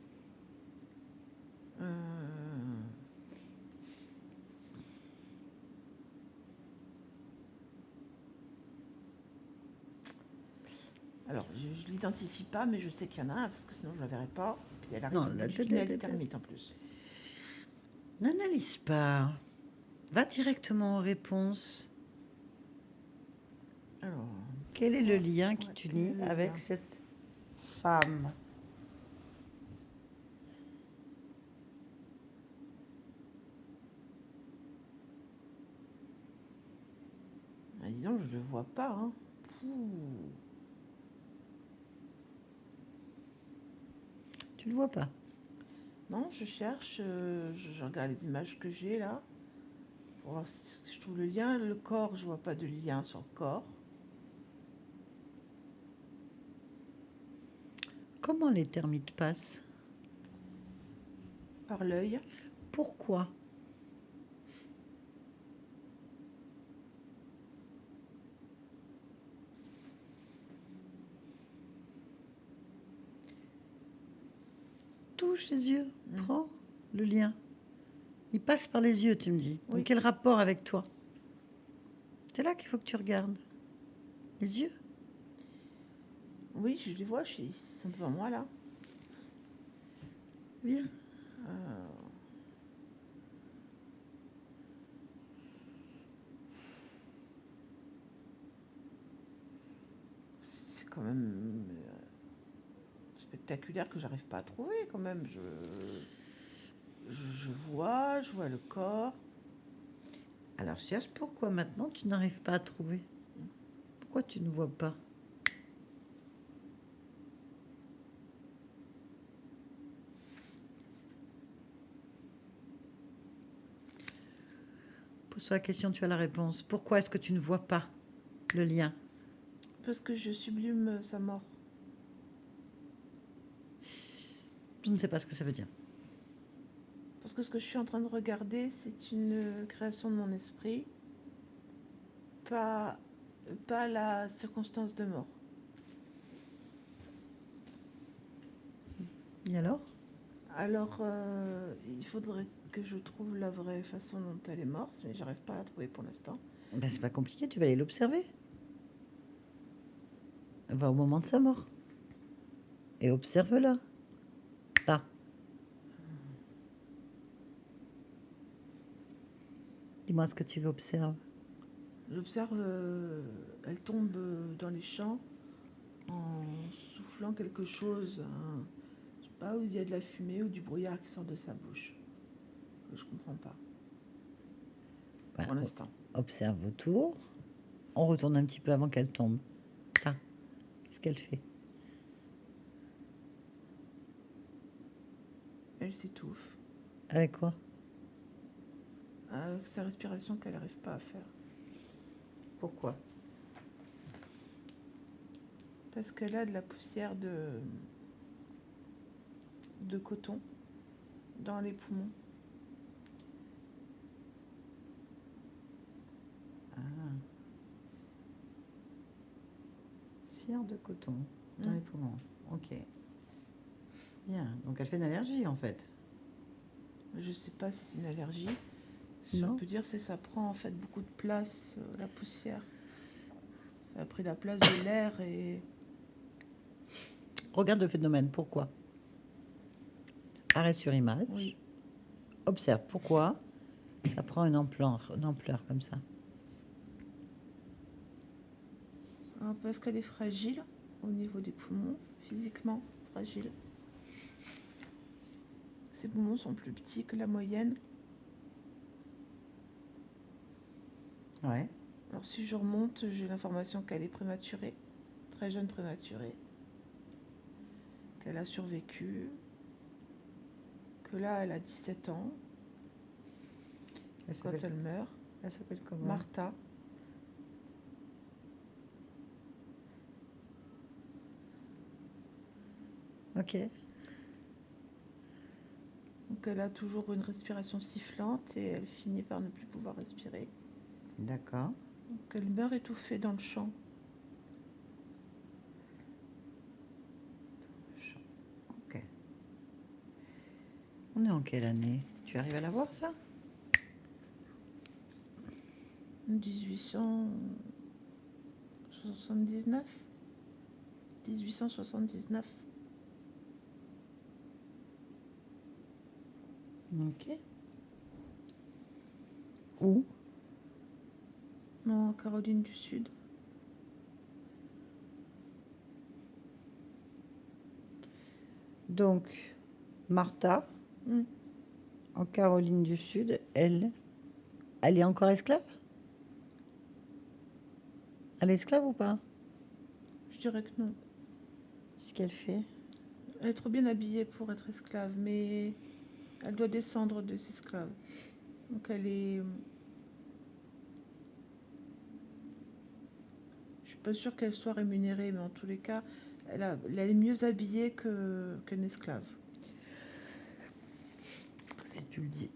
Alors, je ne l'identifie pas, mais je sais qu'il y en a un, parce que sinon je ne la verrai pas. Puis elle Non, arrive la du tête, tunnel des termites en plus. N'analyse pas. Va directement aux réponses. Alors, Quel est le lien qui ouais, t'unit quel est le avec lien? cette femme? Ah, dis donc, je ne le vois pas. Hein. Tu le vois pas? Non, je cherche, je regarde les images que j'ai là, pour voir si je trouve le lien. Le corps, je vois pas de lien sur le corps. Comment les termites passent? Par l'œil. Pourquoi? Touche les yeux, prends le lien. Il passe par les yeux, tu me dis. Oui. Donc quel rapport avec toi? C'est là qu'il faut que tu regardes. Les yeux. Oui, je les vois, ils sont devant moi là. Bien. C'est quand même spectaculaire que j'arrive pas à trouver quand même. Je vois le corps. Alors cherche pourquoi maintenant tu n'arrives pas à trouver. Pourquoi tu ne vois pas? Pose-toi la question, tu as la réponse. Pourquoi est-ce que tu ne vois pas le lien? Parce que je sublime sa mort. Je ne sais pas ce que ça veut dire. Parce que ce que je suis en train de regarder, c'est une création de mon esprit, pas la circonstance de mort. Et alors? Alors, il faudrait que je trouve la vraie façon dont elle est morte, mais j'arrive pas à la trouver pour l'instant. Ben, c'est pas compliqué, tu vas aller l'observer. Va au moment de sa mort. Et observe-la. Là. Dis-moi ce que tu observes. J'observe, elle tombe dans les champs en soufflant quelque chose. Je sais pas, où il y a de la fumée ou du brouillard qui sort de sa bouche. que je comprends pas Bah, pour l'instant. observe autour. On retourne un petit peu avant qu'elle tombe. Ah, qu'est-ce qu'elle fait? Elle s'étouffe Avec quoi? avec sa respiration qu'elle n'arrive pas à faire. Pourquoi? Parce qu'elle a de la poussière de coton dans les poumons. Ah. Cire de coton dans les poumons. Ok. Bien. Donc elle fait une allergie en fait. Je sais pas si c'est une allergie. Ce Non. qu'on peut dire, c'est que ça prend en fait beaucoup de place, la poussière. Ça a pris la place de l'air et Regarde le phénomène. Pourquoi? Arrêt sur image. oui. Observe pourquoi ça prend une ampleur comme ça. Alors, parce qu'elle est fragile au niveau des poumons, physiquement fragile. Ses poumons sont plus petits que la moyenne. Ouais. Alors si je remonte, j'ai l'information qu'elle est prématurée, très jeune prématurée, qu'elle a survécu, que là elle a 17 ans Elle quand s'appelle, elle meurt. elle s'appelle comment? Martha. Ok. Donc elle a toujours une respiration sifflante et elle finit par ne plus pouvoir respirer. D'accord. Donc elle meurt étouffée dans le champ. Ok. On est en quelle année? Tu arrives à la voir ça? 1879. 1879. Ok. Où? Non, en Caroline du Sud. Donc, Martha, en Caroline du Sud, elle est encore esclave? Elle est esclave ou pas? Je dirais que non. Ce qu'elle fait? Elle est trop bien habillée pour être esclave, mais elle doit descendre des esclaves. Donc elle est... Je suis pas sûre qu'elle soit rémunérée, mais en tous les cas, elle est mieux habillée qu'une esclave. Si tu le dis.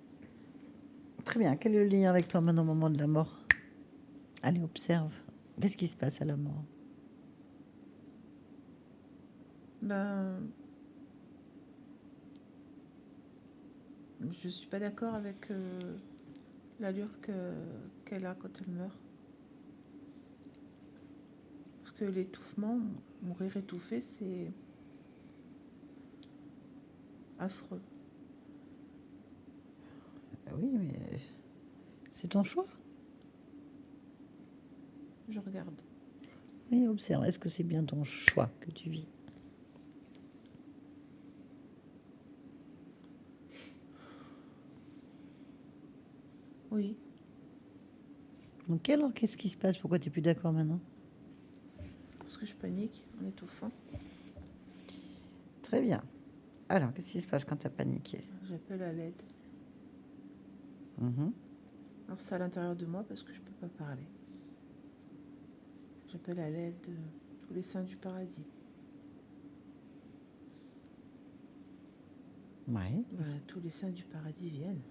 Très bien. Quel est le lien avec toi maintenant au moment de la mort? Allez, observe. Qu'est-ce qui se passe à la mort? Ben, je suis pas d'accord avec l'allure qu'elle a quand elle meurt. Parce que l'étouffement, mourir étouffé, c'est affreux. Oui, mais c'est ton choix. Je regarde. Oui, observe. Est-ce que c'est bien ton choix que tu vis? Oui. Donc, alors, qu'est-ce qui se passe? Pourquoi tu n'es plus d'accord maintenant? Parce que je panique en étouffant. Très bien. Alors, qu'est-ce qui se passe quand tu as paniqué? J'appelle à l'aide. Alors c'est à l'intérieur de moi parce que je peux pas parler. J'appelle à l'aide tous les saints du paradis. Oui. Ben, tous les saints du paradis viennent.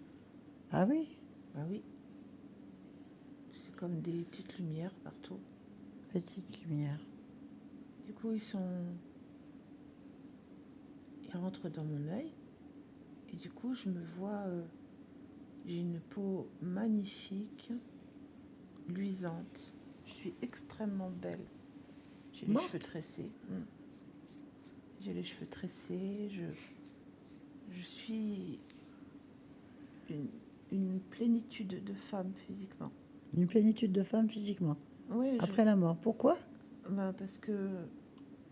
Ah oui? Ah oui. C'est comme des petites lumières partout. Petite lumière. Du coup, ils rentrent dans mon œil. Et du coup, je me vois... j'ai une peau magnifique, luisante. Je suis extrêmement belle. J'ai les cheveux tressés. J'ai les cheveux tressés. Je suis une plénitude de femme physiquement. Une plénitude de femme physiquement. Oui, Après la mort. Pourquoi? parce que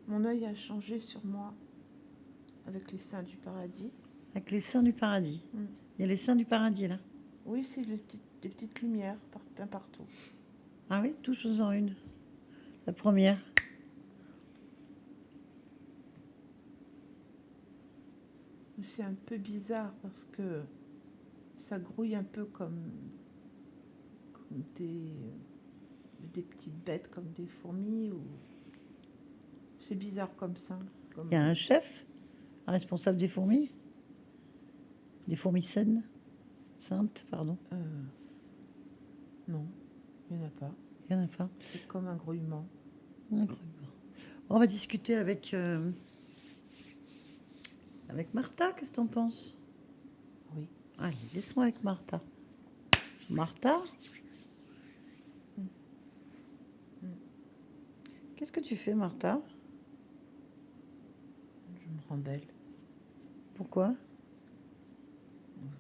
mon œil a changé sur moi avec les saints du paradis. Avec les saints du paradis. Il y a les seins du paradis, là. Oui, c'est des petites lumières plein partout. Ah oui, tous en une. La première. C'est un peu bizarre parce que ça grouille un peu comme des petites bêtes, comme des fourmis. Ou... C'est bizarre comme ça. Il y a un chef, un responsable des fourmis. Des fourmis saines. Saintes, pardon. Non, il n'y en a pas. Il n'y en a pas. C'est comme un grouillement. Incroyable. On va discuter avec Martha. Qu'est-ce que t'en penses? Oui. Allez, laisse-moi avec Martha. Martha? Qu'est-ce que tu fais, Martha? Je me rends belle. Pourquoi?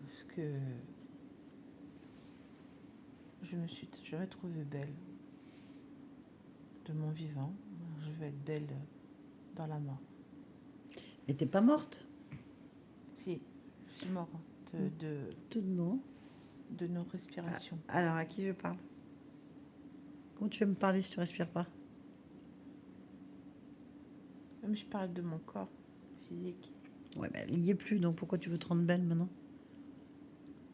Parce que je me suis jamais trouvée belle de mon vivant. Je vais être belle dans la mort. Mais t'es pas morte? Si, je suis morte Tout non. de nos respirations. Alors, à qui je parle? Comment tu veux me parler si tu respires pas? Même je parle de mon corps physique. Ouais, mais il y est plus, donc pourquoi tu veux te rendre belle maintenant?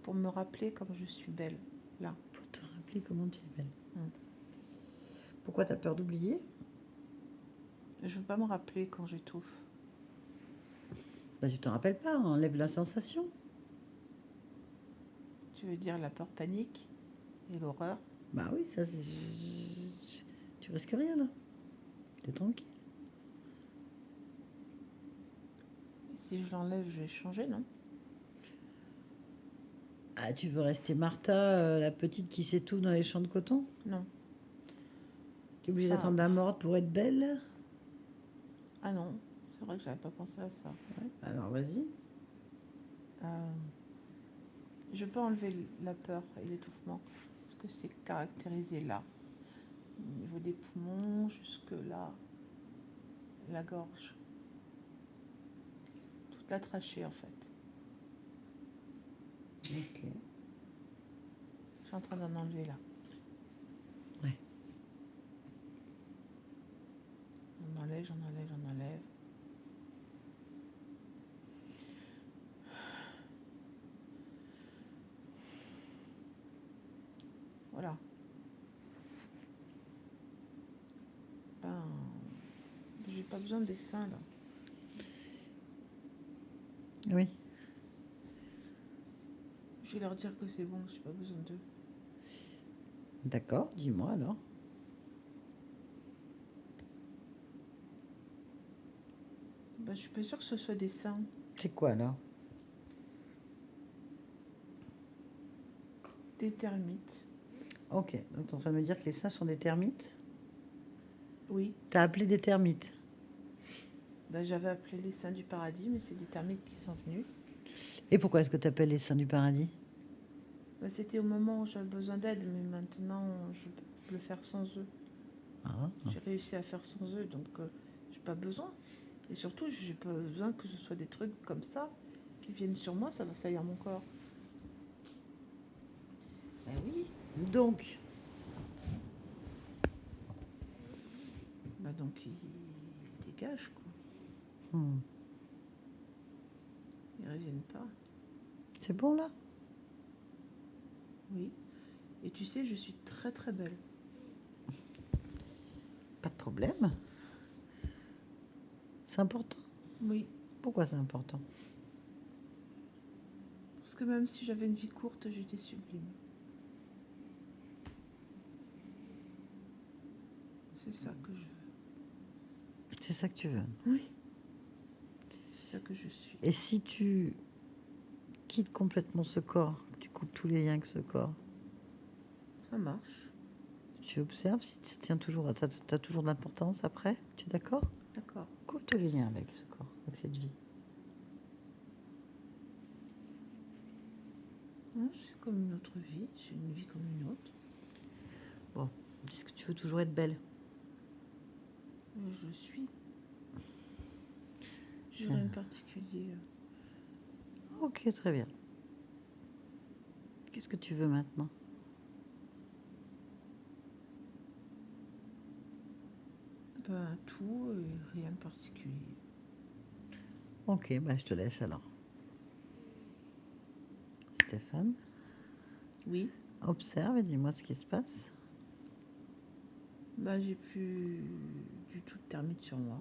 Pour me rappeler comme je suis belle, là. Pour te rappeler comment tu es belle. Mm. Pourquoi t'as peur d'oublier? Je veux pas me rappeler quand j'étouffe. Bah, tu t'en rappelles pas, enlève la sensation. Tu veux dire la peur panique et l'horreur? Bah oui, ça c'est. Tu risques rien là. T'es tranquille. Si je l'enlève, je vais changer, non? Ah, tu veux rester Martha, la petite qui s'étouffe dans les champs de coton? Non. Qui est obligée Enfin, d'attendre la mort pour être belle? Ah non, c'est vrai que j'avais pas pensé à ça. Ouais, alors vas-y. Je peux enlever la peur et l'étouffement parce que c'est caractérisé là, au niveau des poumons jusque là, la gorge, toute la trachée en fait. Ok. Je suis en train d'en enlever là. Ouais. J'en enlève, j'en enlève, j'en enlève. Voilà. Ben, j'ai pas besoin des seins là. Oui. Je vais leur dire que c'est bon, j'ai pas besoin d'eux. D'accord, dis-moi alors. Ben, je suis pas sûre que ce soit des seins. C'est quoi alors? Des termites. Ok, donc tu es en train de me dire que les seins sont des termites? Oui. T'as appelé des termites? Ben, j'avais appelé les seins du paradis, mais c'est des termites qui sont venus. Et pourquoi est-ce que tu appelles les seins du paradis? Ben, c'était au moment où j'avais besoin d'aide, mais maintenant je peux le faire sans eux. Ah, J'ai réussi à faire sans eux, donc j'ai pas besoin. Et surtout, j'ai pas besoin que ce soit des trucs comme ça qui viennent sur moi, ça va salir mon corps. bah oui. Donc, Bah donc ils dégagent quoi. Ils reviennent pas. c'est bon là? Oui. Et tu sais, je suis très très belle. Pas de problème. C'est important. Oui. Pourquoi c'est important? Parce que même si j'avais une vie courte, j'étais sublime. C'est ça que je veux. C'est ça que tu veux? Oui. C'est ça que je suis. Et si tu quittes complètement ce corps, tu coupes tous les liens avec ce corps, Ça marche. tu observes si tu tiens toujours, t'as toujours de l'importance après? Tu es d'accord? D'accord. Coupe tous les liens avec ce corps, avec cette vie. Non, c'est comme une autre vie. C'est une vie comme une autre. Bon, est-ce que tu veux toujours être belle? Je suis. J'ai rien de particulier. Ok, très bien. Qu'est-ce que tu veux maintenant? Ben, tout, rien de particulier. Ok, bah, je te laisse alors. Stéphane, Oui, observe et dis-moi ce qui se passe. bah, j'ai plus du tout de termite sur moi.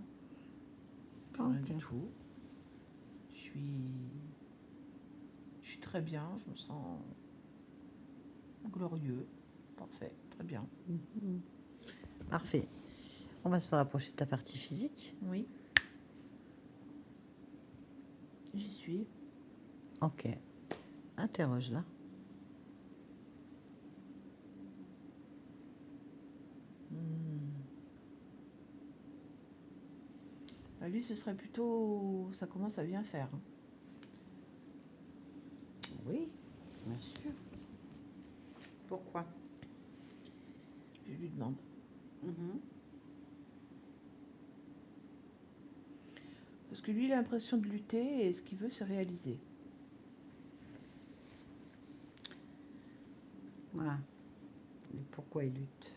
Plus rien du Ok. tout. Je suis très bien, je me sens glorieux. Parfait, très bien. Parfait. On va se rapprocher de ta partie physique. Oui. J'y suis. Ok. Interroge là. Bah, lui, ce serait plutôt. Ça commence à bien faire. Oui, bien sûr. Pourquoi? Je lui demande. Parce que lui, il a l'impression de lutter et ce qu'il veut, c'est réaliser. Voilà. Et pourquoi il lutte?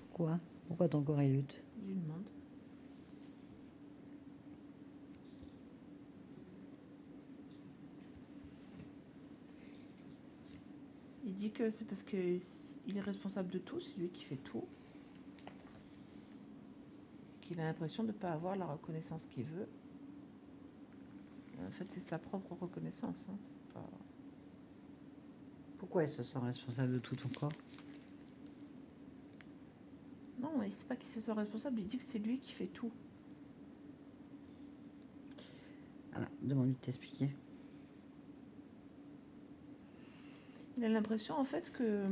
Pourquoi? Pourquoi ton corps il lutte? Je lui demande. Il dit que c'est parce qu'il est responsable de tout, c'est lui qui fait tout. Qu'il a l'impression de ne pas avoir la reconnaissance qu'il veut. En fait, c'est sa propre reconnaissance. Hein. C'est pas... Pourquoi il se sent responsable de tout ton corps? Non, il sait pas qu'il se sent responsable, il dit que c'est lui qui fait tout. Alors, demande-lui de t'expliquer. Il a l'impression en fait que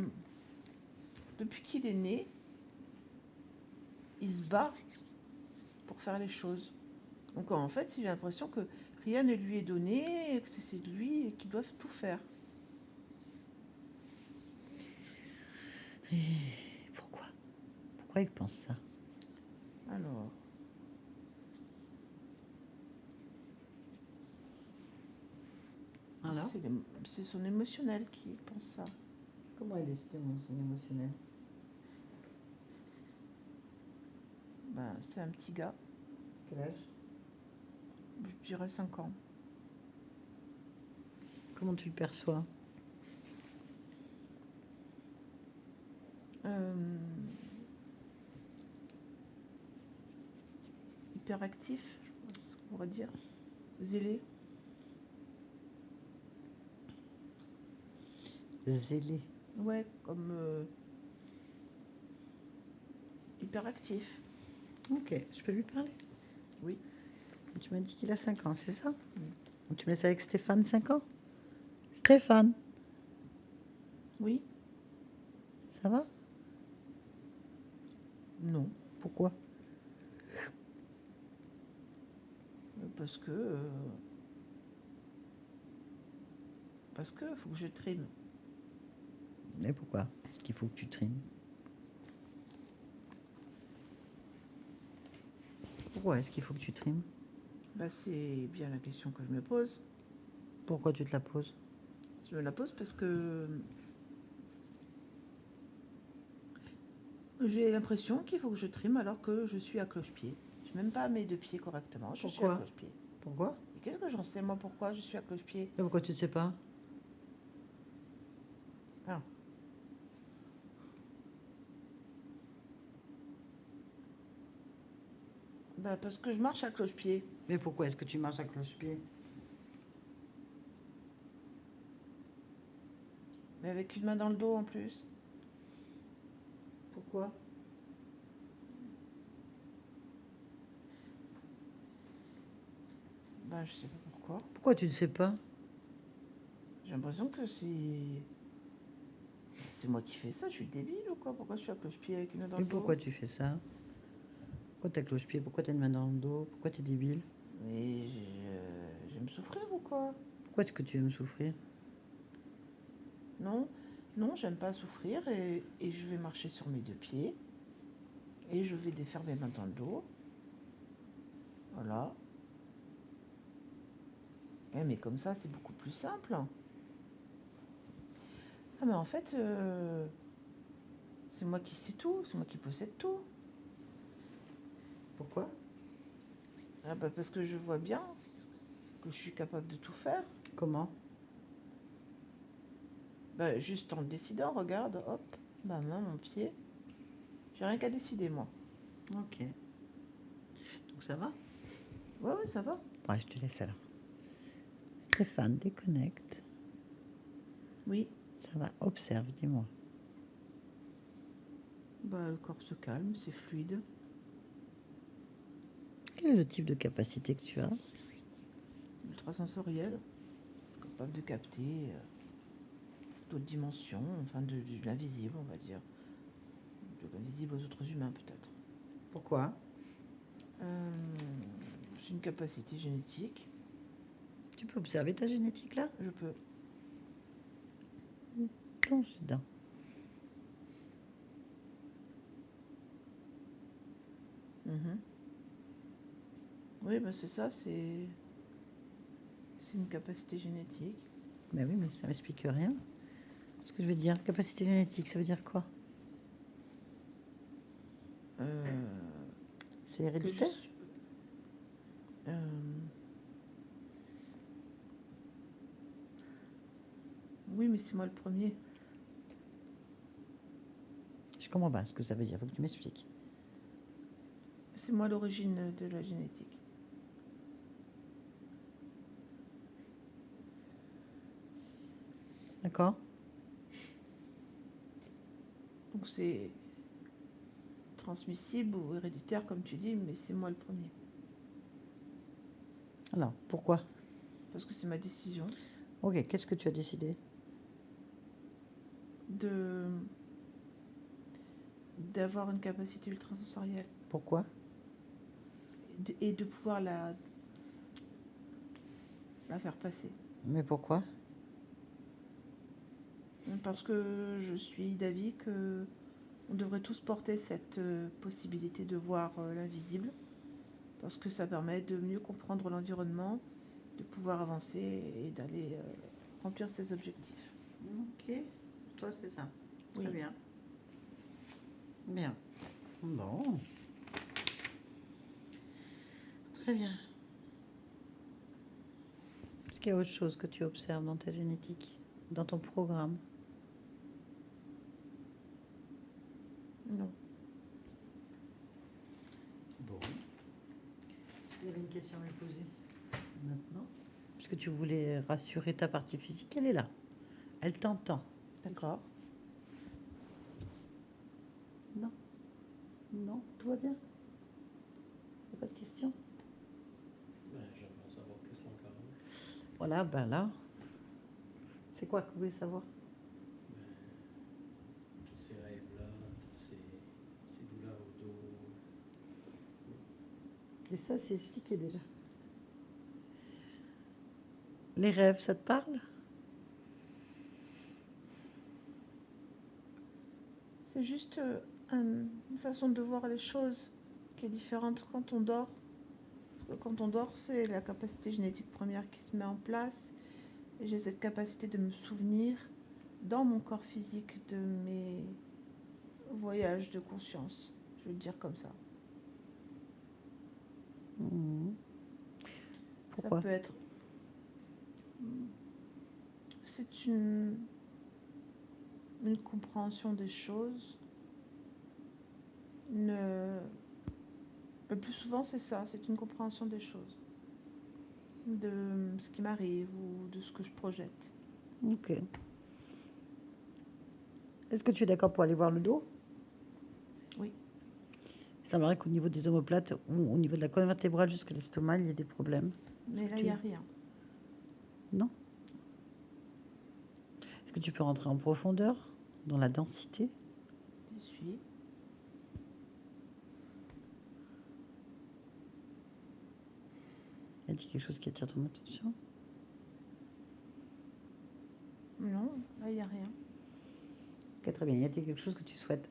depuis qu'il est né, il se bat pour faire les choses. Donc en fait, il a l'impression que rien ne lui est donné, et que c'est lui qui doit tout faire. Et pourquoi? Pourquoi il pense ça? Alors, Alors? c'est son émotionnel qui pense ça. Comment il est son émotionnel? Ben, c'est un petit gars, Quel âge? je dirais 5 ans. Comment tu le perçois? Hyperactif, je pense qu'on pourrait dire. Zélé. Zélé. Ouais, comme hyperactif. Ok, je peux lui parler? Oui. Tu m'as dit qu'il a 5 ans, c'est ça? Oui. Donc tu me laisses avec Stéphane, 5 ans? Stéphane, Oui. ça va? Non. Pourquoi? Parce que faut que je trime. Et pourquoi? Est-ce qu'il faut que tu trimes? Pourquoi est-ce qu'il faut que tu trimes? Bah, c'est bien la question que je me pose. Pourquoi tu te la poses? Je me la pose parce que j'ai l'impression qu'il faut que je trime alors que je suis à cloche-pied. Je n'ai même pas mes 2 pieds correctement, je suis à Pourquoi? cloche-pied. Pourquoi? Et qu'est-ce que j'en sais moi pourquoi je suis à cloche-pied? Et pourquoi tu ne sais pas? Ah. Bah, parce que je marche à cloche-pied. Mais pourquoi est-ce que tu marches à cloche-pied? Mais avec une main dans le dos en plus. Pourquoi? Bah, je sais pas pourquoi. Pourquoi tu ne sais pas? J'ai l'impression que c'est moi qui fais ça, je suis débile ou quoi? Pourquoi je suis à cloche-pied avec une main dans Mais le dos? pourquoi tu fais ça? Pourquoi t'as cloche-pied? Pourquoi t'as une main dans le dos? Pourquoi t'es débile? Mais j'aime souffrir ou quoi? Pourquoi est-ce que tu aimes souffrir? Non, non, j'aime pas souffrir et je vais marcher sur mes 2 pieds. Et je vais défaire mes mains dans le dos. Voilà. Mais comme ça, c'est beaucoup plus simple. Ah, mais en fait, c'est moi qui sais tout, c'est moi qui possède tout. Pourquoi? Ah bah parce que je vois bien que je suis capable de tout faire. Comment? Bah, juste en le décidant, regarde, hop, ma main, mon pied. J'ai rien qu'à décider, moi. Ok. Donc ça va? Ouais, ouais, ça va. Ouais, je te laisse alors. Stéphane, déconnecte. Oui, Ça va, observe, dis-moi. bah, le corps se calme, c'est fluide. Quel est le type de capacité que tu as? Ultrasensoriel, capable de capter d'autres dimensions, enfin de l'invisible, on va dire. De l'invisible aux autres humains, peut-être. Pourquoi? C'est une capacité génétique. Tu peux observer ta génétique là? Je peux. Plonge dedans. Mhm. Oui, bah c'est ça, c'est une capacité génétique. Ben oui, mais ça m'explique rien. Ce que je veux dire, capacité génétique, ça veut dire quoi? Euh, C'est que je héréditaire? suis. euh, oui, mais c'est moi le premier. Je comprends pas ce que ça veut dire, faut que tu m'expliques. C'est moi l'origine de la génétique. D'accord? Donc c'est transmissible ou héréditaire, comme tu dis, mais c'est moi le premier. Alors, pourquoi? Parce que c'est ma décision Ok, qu'est-ce que tu as décidé? de d'avoir une capacité ultrasensorielle Pourquoi? et de pouvoir la faire passer. Mais pourquoi? Parce que je suis d'avis que on devrait tous porter cette possibilité de voir l'invisible, parce que ça permet de mieux comprendre l'environnement, de pouvoir avancer et d'aller remplir ses objectifs. Ok, toi c'est ça. Très Oui. bien. Bien. Bon. Très bien. Est-ce qu'il y a autre chose que tu observes dans ta génétique, dans ton programme? Non. Bon. Il y avait une question à me poser maintenant. Puisque tu voulais rassurer ta partie physique, elle est là. Elle t'entend. D'accord. Non. Non, tout va bien. Il n'y a pas de question. Ben, j'aimerais en savoir plus encore. Voilà, ben là. C'est quoi que vous voulez savoir? Ben, tous ces rêves-là, ces douleurs au dos. Et ça, c'est expliqué déjà. Les rêves, ça te parle? C'est juste une façon de voir les choses qui est différente quand on dort. Quand on dort, c'est la capacité génétique première qui se met en place. Et j'ai cette capacité de me souvenir dans mon corps physique de mes voyages de conscience. Je vais le dire comme ça. Mmh. Ça Pourquoi? peut être. C'est une compréhension des choses. Le plus souvent, c'est ça, c'est une compréhension des choses. De ce qui m'arrive ou de ce que je projette. Ok. Est-ce que tu es d'accord pour aller voir le dos? Oui. Ça me paraît qu'au niveau des omoplates, ou au niveau de la colonne vertébrale jusqu'à l'estomac, il y a des problèmes. Mais là, il n'y a rien. Non? Est-ce que tu peux rentrer en profondeur, dans la densité? Je suis. Y a-t-il quelque chose qui attire ton attention? Non, là, il n'y a rien. Ok, très bien. Y a-t-il quelque chose que tu souhaites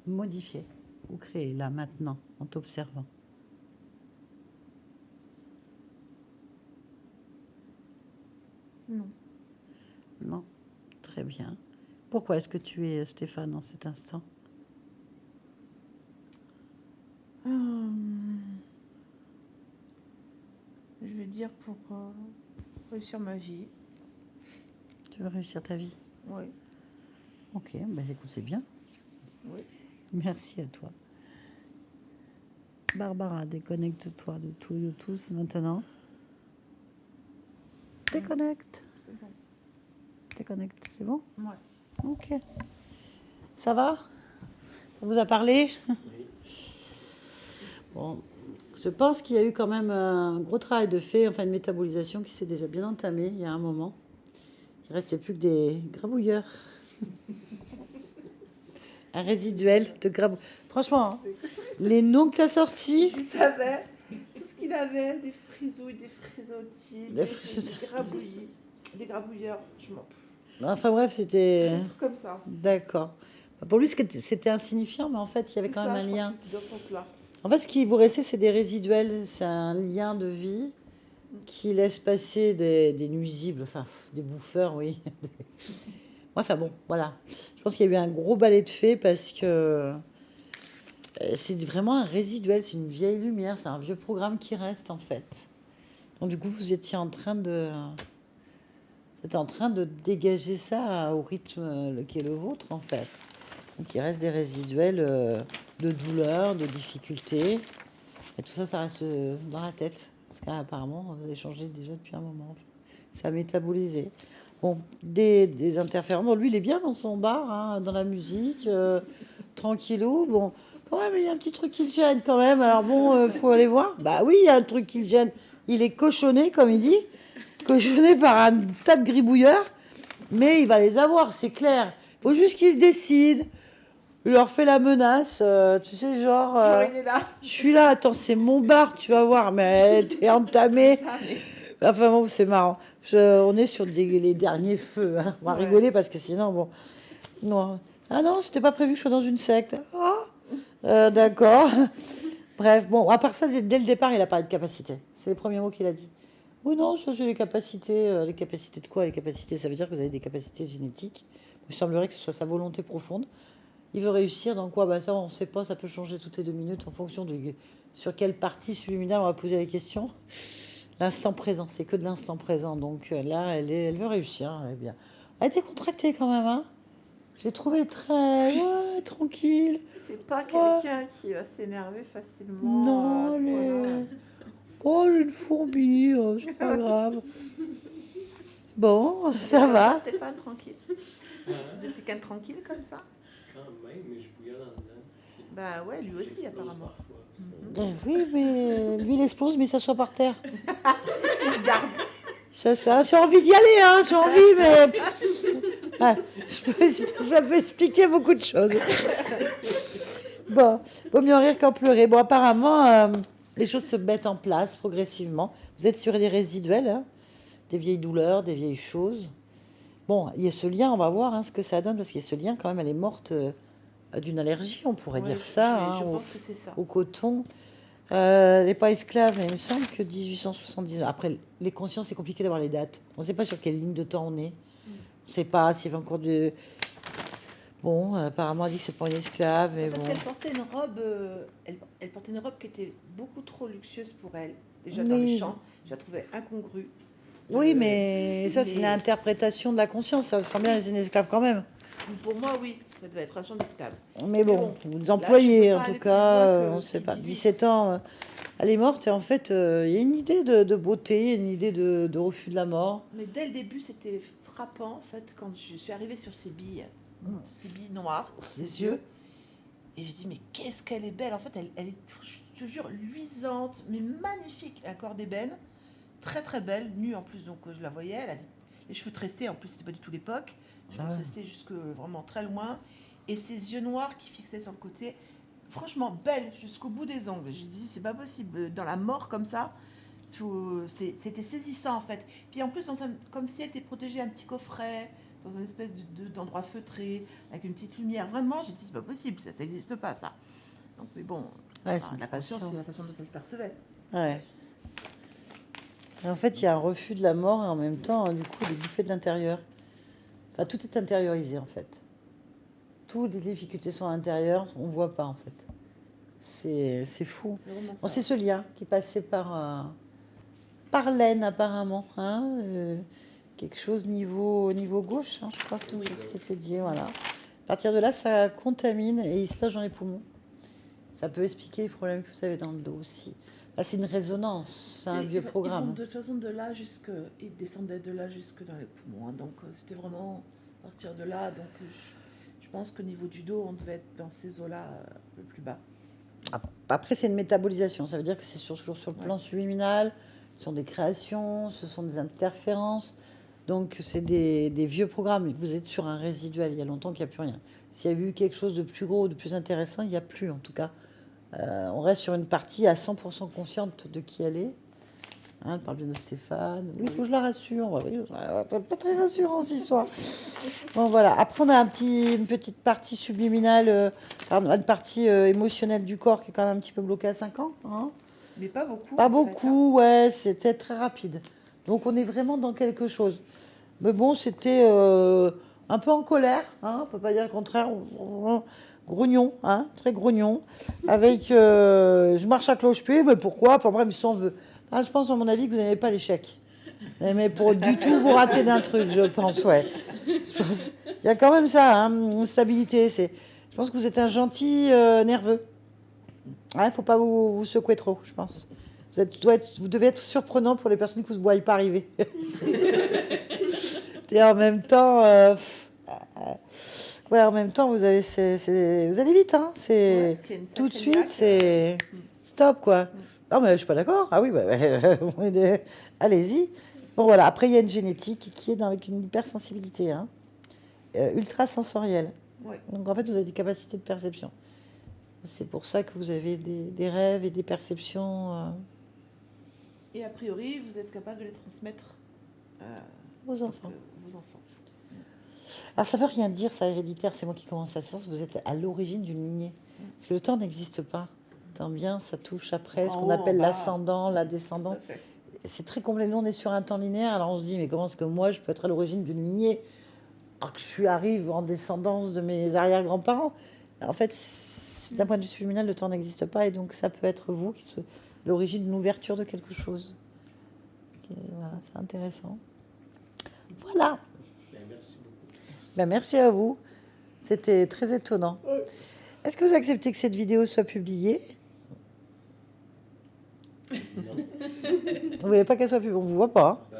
modifier ou créer là, maintenant, en t'observant? Non. Non? Très bien. Pourquoi est-ce que tu es Stéphane en cet instant? Je vais dire pour réussir ma vie. Tu veux réussir ta vie? Oui. Ok, bah écoute, c'est bien. Oui. Merci à toi. Barbara, déconnecte-toi de tout et de tous maintenant. Déconnecte. C'est bon. Déconnecte, c'est bon? Ouais. Ok. Ça va? Ça vous a parlé? Oui. Bon, je pense qu'il y a eu quand même un gros travail de fait, enfin une métabolisation qui s'est déjà bien entamée il y a un moment. Il ne restait plus que des grabouilleurs. Un résiduel de grabouilleurs. Franchement, hein, les noms que tu as sortis, Je savais tout ce qu'il avait, des frisouilles, des frisottis, Des des grabouillis, des grabouilleurs. Je m'en enfin bref, c'était... des trucs comme ça. D'accord. Pour lui, c'était insignifiant, mais en fait, il y avait C'est quand ça, même un je crois lien. que c'était dans ce sens-là. En fait, ce qui vous restait, c'est des résiduels. C'est un lien de vie qui laisse passer des nuisibles, enfin, des bouffeurs, oui. Enfin bon, voilà. Je pense qu'il y a eu un gros balai de fait parce que c'est vraiment un résiduel, c'est une vieille lumière, c'est un vieux programme qui reste en fait. Donc du coup, vous étiez en train de... Vous êtes en train de dégager ça au rythme qui est le vôtre en fait. Donc il reste des résiduels de douleur, de difficultés. Et tout ça, ça reste dans la tête. Parce qu'apparemment, vous avez changé déjà depuis un moment. En fait. Ça a métabolisé. Bon, des interférences. Bon, lui, il est bien dans son bar, hein, dans la musique, tranquillou. Bon, quand même, il y a un petit truc qui le gêne quand même. Alors bon, faut aller voir. Bah oui, il y a un truc qui le gêne. Il est cochonné, comme il dit. Cochonné par un tas de gribouilleurs. Mais il va les avoir, c'est clair. Il faut juste qu'il se décide. Il leur fait la menace, tu sais, genre... Genre, il est là. je suis là, attends, c'est mon bar, tu vas voir, mais t'es entamé. Ça, mais- Enfin bon, c'est marrant. On est sur les derniers feux. Hein. On va Ouais. rigoler parce que sinon, bon... Non. Ah non, c'était pas prévu que je sois dans une secte. Ah, d'accord. Bref, bon, à part ça, dès le départ, il a parlé de capacité. C'est les premiers mots qu'il a dit. Oui, non, ça c'est les capacités. Les capacités de quoi? Les capacités, ça veut dire que vous avez des capacités génétiques. Il semblerait que ce soit sa volonté profonde. Il veut réussir dans quoi? Bah ça, on ne sait pas, ça peut changer toutes les 2 minutes en fonction de sur quelle partie subliminale on va poser la question. L'instant présent, c'est que de l'instant présent. Donc là, elle veut réussir, elle est bien. Elle est décontractée quand même, hein. Je l'ai trouvée très tranquille. C'est pas quelqu'un qui va s'énerver facilement. Non, à ce elle point-là. est... Oh, j'ai une fourmi, c'est pas grave. Bon, ça Comme va. Stéphane, tranquille. Hein? Vous êtes quelqu'un de tranquille comme ça? Quand même, mais je bouillonne en dedans. Bah ouais, lui aussi J'explose apparemment. parfois. Oui, mais lui, il explose, mais il s'assoit par terre. Il garde. Ça, j'ai envie d'y aller, hein, j'ai envie, mais... Ouais, ça peut expliquer beaucoup de choses. Bon, vaut mieux en rire qu'en pleurer. Bon, apparemment, les choses se mettent en place progressivement. Vous êtes sur des résiduels, hein, des vieilles douleurs, des vieilles choses. Bon, il y a ce lien, on va voir hein, ce que ça donne, parce qu'il y a ce lien quand même, elle est morte d'une allergie, on pourrait Ouais, dire ça, hein, je pense que c'est ça. au coton. Elle n'est pas esclave, mais il me semble que 1879. Après, les consciences, c'est compliqué d'avoir les dates. On ne sait pas sur quelle ligne de temps on est. On ne sait pas s'il y avait encore de... Bon, apparemment, elle dit que c'est pas une esclave, mais Parce bon. qu'elle portait une robe, elle portait une robe qui était beaucoup trop luxueuse pour elle. Déjà dans les Oui. chants, je la trouvais incongrue. Oui, mais ça, c'est mais- l'interprétation de la conscience. Ça sent bien les une esclave quand même. Pour moi, oui, ça devait être un chant d'esclave. Mais bon, bon, vous là, employez, je peux en pas tout aller plus cas, loin que on ne ce sait qu'il pas. dit, lui. 17 ans, elle est morte, et en fait, il y a une idée de beauté, une idée de refus de la mort. Mais dès le début, c'était frappant, en fait, quand je suis arrivée sur ces billes noires, Ses yeux. Et je dis, mais qu'est-ce qu'elle est belle. En fait, elle est, je te jure, luisante, mais magnifique. Un corps d'ébène, très très belle, nue en plus, donc je la voyais. Elle a les cheveux tressés, en plus, c'était pas du tout l'époque. Cheveux Ah ouais. tressés jusque vraiment très loin. Et ses yeux noirs qui fixaient sur le côté. Franchement, belle jusqu'au bout des ongles. J'ai dit, c'est pas possible. Dans la mort comme ça, c'était saisissant en fait. Puis en plus, comme si elle était protégée, un petit coffret dans un espèce d'endroit feutré, avec une petite lumière. Vraiment, j'ai dit, c'est pas possible, ça n'existe pas, ça. Donc, mais bon, Ouais, enfin, la conscience, c'est la façon dont on le percevait. Ouais. Et en fait, il y a un refus de la mort et en même temps, du coup, les bouffées de l'intérieur. Enfin, tout est intériorisé, en fait. Toutes les difficultés sont à l'intérieur, on ne voit pas, en fait. C'est fou. C'est vraiment Bon, ça. c'est ce lien qui passait par l'aine, apparemment. Hein, quelque chose niveau gauche, hein, je crois que c'est ce qui était dit. Voilà. À partir de là, ça contamine et il se loge dans les poumons. Ça peut expliquer les problèmes que vous avez dans le dos aussi. Là, c'est une résonance, c'est un vieux programme. Ils vont de toute façon de là jusque, ils descendaient de là jusque dans les poumons. Hein, donc c'était vraiment à partir de là. Donc je pense qu'au niveau du dos, on devait être dans ces eaux-là un peu plus bas. Après, c'est une métabolisation. Ça veut dire que c'est toujours sur le plan subliminal. Ce sont des créations, ce sont des interférences. Donc, c'est des vieux programmes. Vous êtes sur un résiduel. Il y a longtemps qu'il n'y a plus rien. S'il y a eu quelque chose de plus gros, de plus intéressant, il n'y a plus, en tout cas. On reste sur une partie à 100% consciente de qui elle est. Hein, elle parle bien de Stéphane. Oui, il faut que je la rassure. Oui, c'est pas très rassurant, cette histoire. Bon, voilà. Après, on a une petite partie subliminale, une partie émotionnelle du corps qui est quand même un petit peu bloquée à 5 ans. Hein. Mais pas beaucoup. Pas en beaucoup, ouais, c'était très rapide. Donc, on est vraiment dans quelque chose. Mais bon, c'était un peu en colère, hein, on ne peut pas dire le contraire. Grognon, hein, très grognon. Avec, je marche à cloche-pied, mais pourquoi? Enfin, bref, on veut. Ah, je pense, à mon avis, que vous n'avez pas l'échec. Mais pour du tout vous rater d'un truc, je pense, ouais. Il y a quand même ça, hein, une stabilité. Je pense que vous êtes un gentil nerveux. Il ne faut pas vous secouer trop, je pense. Vous devez être surprenant pour les personnes que vous ne voyez pas arriver. Et en même temps, ouais, en même temps, vous allez vite, hein. C'est tout de suite, c'est stop, quoi. Non, mais je suis pas d'accord. Ah oui, bah, allez-y. Bon, voilà. Après, il y a une génétique qui est avec une hypersensibilité, hein, ultra sensorielle. Ouais. Donc, en fait, vous avez des capacités de perception. C'est pour ça que vous avez des rêves et des perceptions. Et a priori, vous êtes capable de les transmettre Aux enfants. Vos enfants. Alors, ça veut rien dire, ça, héréditaire. C'est moi qui commence à sens. Vous êtes à l'origine d'une lignée. Parce que le temps n'existe pas. Tant bien, ça touche après ce qu'on appelle l'ascendant, la descendante. C'est très complet. Nous, on est sur un temps linéaire. Alors, on se dit, mais comment est-ce que moi, je peux être à l'origine d'une lignée alors que arrive en descendance de mes arrière-grands-parents? En fait, d'un point de vue subliminal, le temps n'existe pas. Et donc, ça peut être vous qui soyez l'origine d'une ouverture de quelque chose. Voilà, c'est intéressant. Voilà. Merci beaucoup. Ben, merci à vous. C'était très étonnant. Est-ce que vous acceptez que cette vidéo soit publiée? Non. Vous voulez pas qu'elle soit publiée? On ne vous voit pas. Hein.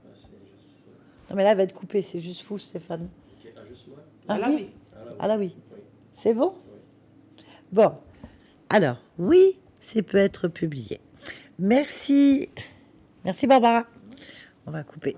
C'est juste. Non, mais là, elle va être coupée. C'est juste vous, Stéphane. Okay. Ah, juste moi? Ah, là, oui. Ah là, oui. Oui. C'est bon? Oui. Bon. Alors, oui, ça peut être publié. Merci. Merci, Barbara. On va couper.